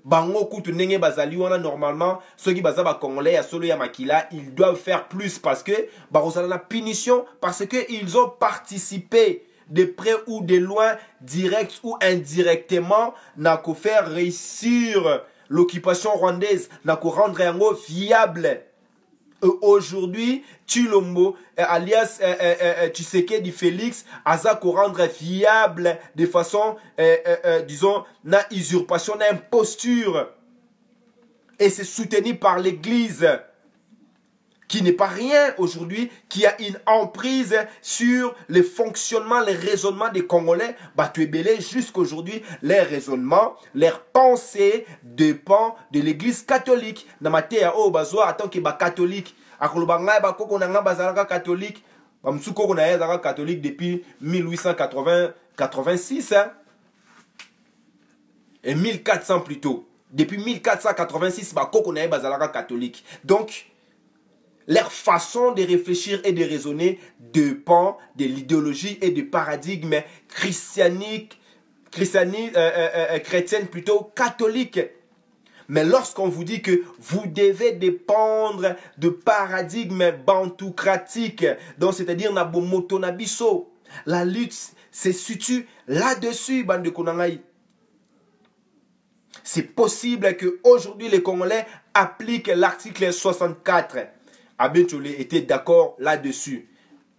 Bango kutu nenge bazali wana normalement ceux qui bazaba congolais ya solo ya makila, ils doivent faire plus parce que barosala la punition parce que ils ont participé de près ou de loin, direct ou indirectement, n'a qu'à faire réussir l'occupation rwandaise, n'a qu'à rendre un mot viable. Aujourd'hui, Tshilombo, alias Tshisekedi Félix, aza qu'à rendre viable de façon, disons, na usurpation, na imposture. Et c'est soutenu par l'Église, qui n'est pas rien aujourd'hui, qui a une emprise sur le fonctionnement, les raisonnements des Congolais. Batuebele, jusqu'aujourd'hui, les raisonnements, leurs pensées dépendent de l'Église catholique. Namatea o bazwa en tant que catholique, akolobanga bakoko nanga bazalaka catholique, bamsuko na yazaka catholique depuis 1886 et 1400 plutôt. Depuis 1486, bakoko na bazalaka catholique. Donc leur façon de réfléchir et de raisonner dépend de l'idéologie et du paradigme chrétienne plutôt catholique. Mais lorsqu'on vous dit que vous devez dépendre de paradigme bantoucratique, donc c'est-à-dire nabomoto nabiso, la lutte se situe là-dessus, bande de Konangaï. C'est possible que aujourd'hui les Congolais appliquent l'article 64. Abbé Tcholé était d'accord là-dessus.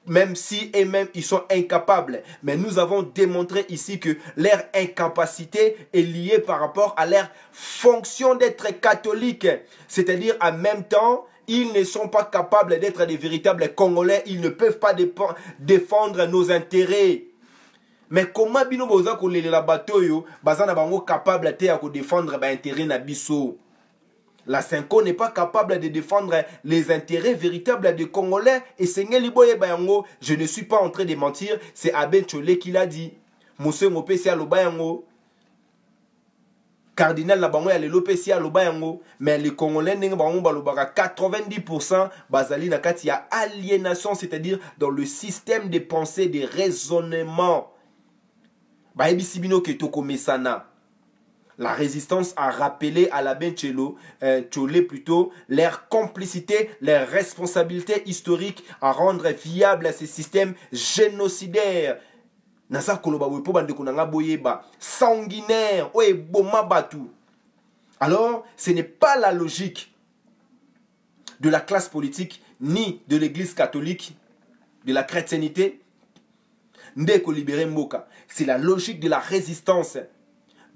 Même si eux-mêmes ils sont incapables. Mais nous avons démontré ici que leur incapacité est liée par rapport à leur fonction d'être catholique. C'est-à-dire en même temps, ils ne sont pas capables d'être des véritables Congolais. Ils ne peuvent pas défendre nos intérêts. Mais comment bino boza ko lelela bato yo bazana bango capable te ya ko défendre ba intérêt na biso. La Senko n'est pas capable de défendre les intérêts véritables des Congolais. Et Sengeli Boye Bayango, je ne suis pas en train de mentir, c'est Abbé Tcholé qui l'a dit. Mousse Mopesi à l'Obayango. Cardinal Nabango ya l'Opesi à l'Obayango. Mais les Congolais, 90% bazali nakati ya aliénation, c'est-à-dire dans le système de pensée, de raisonnement. Baebi Sibino Ketoko Mesana. La résistance a rappelé à l'abbé Tcholé plutôt leur complicité, leur responsabilité historique à rendre viable ces systèmes génocidaires. Sanguinaire, alors, ce n'est pas la logique de la classe politique ni de l'église catholique, de la chrétienté, c'est la logique de la résistance.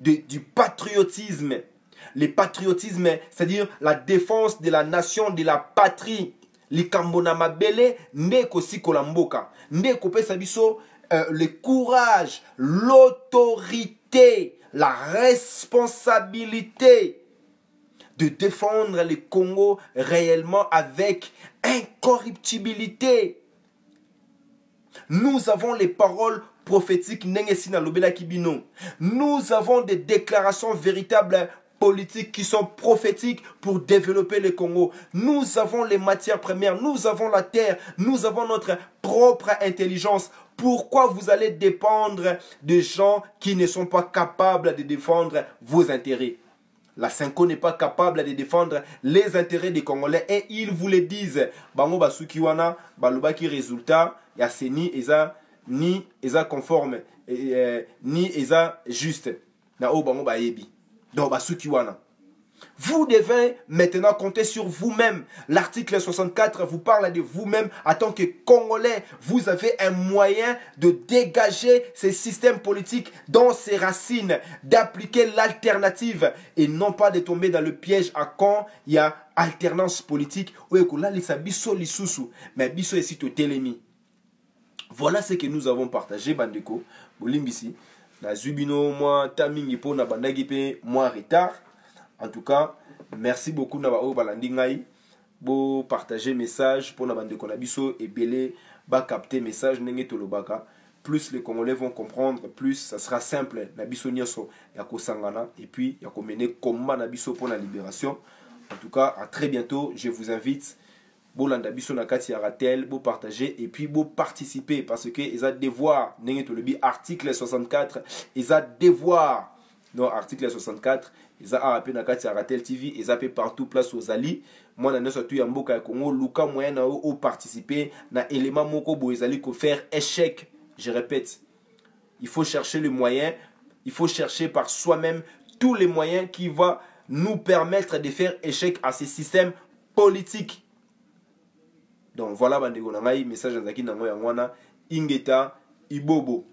Du patriotisme. Le patriotisme, c'est-à-dire la défense de la nation, de la patrie. Likambona mabele, ndeko sikolamboka. Ndeko pesa biso, le courage, l'autorité, la responsabilité de défendre le Congo réellement avec incorruptibilité. Nous avons les paroles prophétiques. Nous avons des déclarations véritables politiques qui sont prophétiques pour développer le Congo. Nous avons les matières premières, nous avons la terre, nous avons notre propre intelligence. Pourquoi vous allez dépendre de gens qui ne sont pas capables de défendre vos intérêts? La Senko n'est pas capable de défendre les intérêts des Congolais et ils vous le disent. Bango basukiwana, balubaki résultat, yaseni eza ni eza conforme, ni eza juste. Na o bango bayebi. Donc basukiwana. Vous devez maintenant compter sur vous-même. L'article 64 vous parle de vous-même en tant que Congolais. Vous avez un moyen de dégager ces systèmes politiques dans ses racines, d'appliquer l'alternative et non pas de tomber dans le piège à quand il y a alternance politique. Mais biso est sito telemi. Voilà ce que nous avons partagé, Bandeko. Bolimbisi. Na zubino moi tamingi po na bandagipe moi retard. En tout cas, merci beaucoup na bao balandi ngai bo partager message pour na bande konabiso et belé ba capter message ndenge tolobaka. Plus les Congolais vont comprendre, plus ça sera simple na biso nyoso ya kosangana et puis ya ko mener combat na biso pour la libération. En tout cas, à très bientôt. Je vous invite bolanda biso na kati ya ratel bo partager et puis bo participer parce que ils a devoir ndenge tolobi article 64, ils a devoir non article 64. Ils ont appelé na kati ya Ratel TV, ils ont partout place aux alliés. Moi na neso tu ya mboka ya Congo, luka moyen na o participer na élément moko bo ezali ko faire échec. Je répète, Il faut chercher le moyen, il faut chercher par soi-même tous les moyens qui vont nous permettre de faire échec à ces systèmes politiques. Donc voilà, bandeko nangai, message à Zaki Nango Yangwana, Ingeta, Ibobo.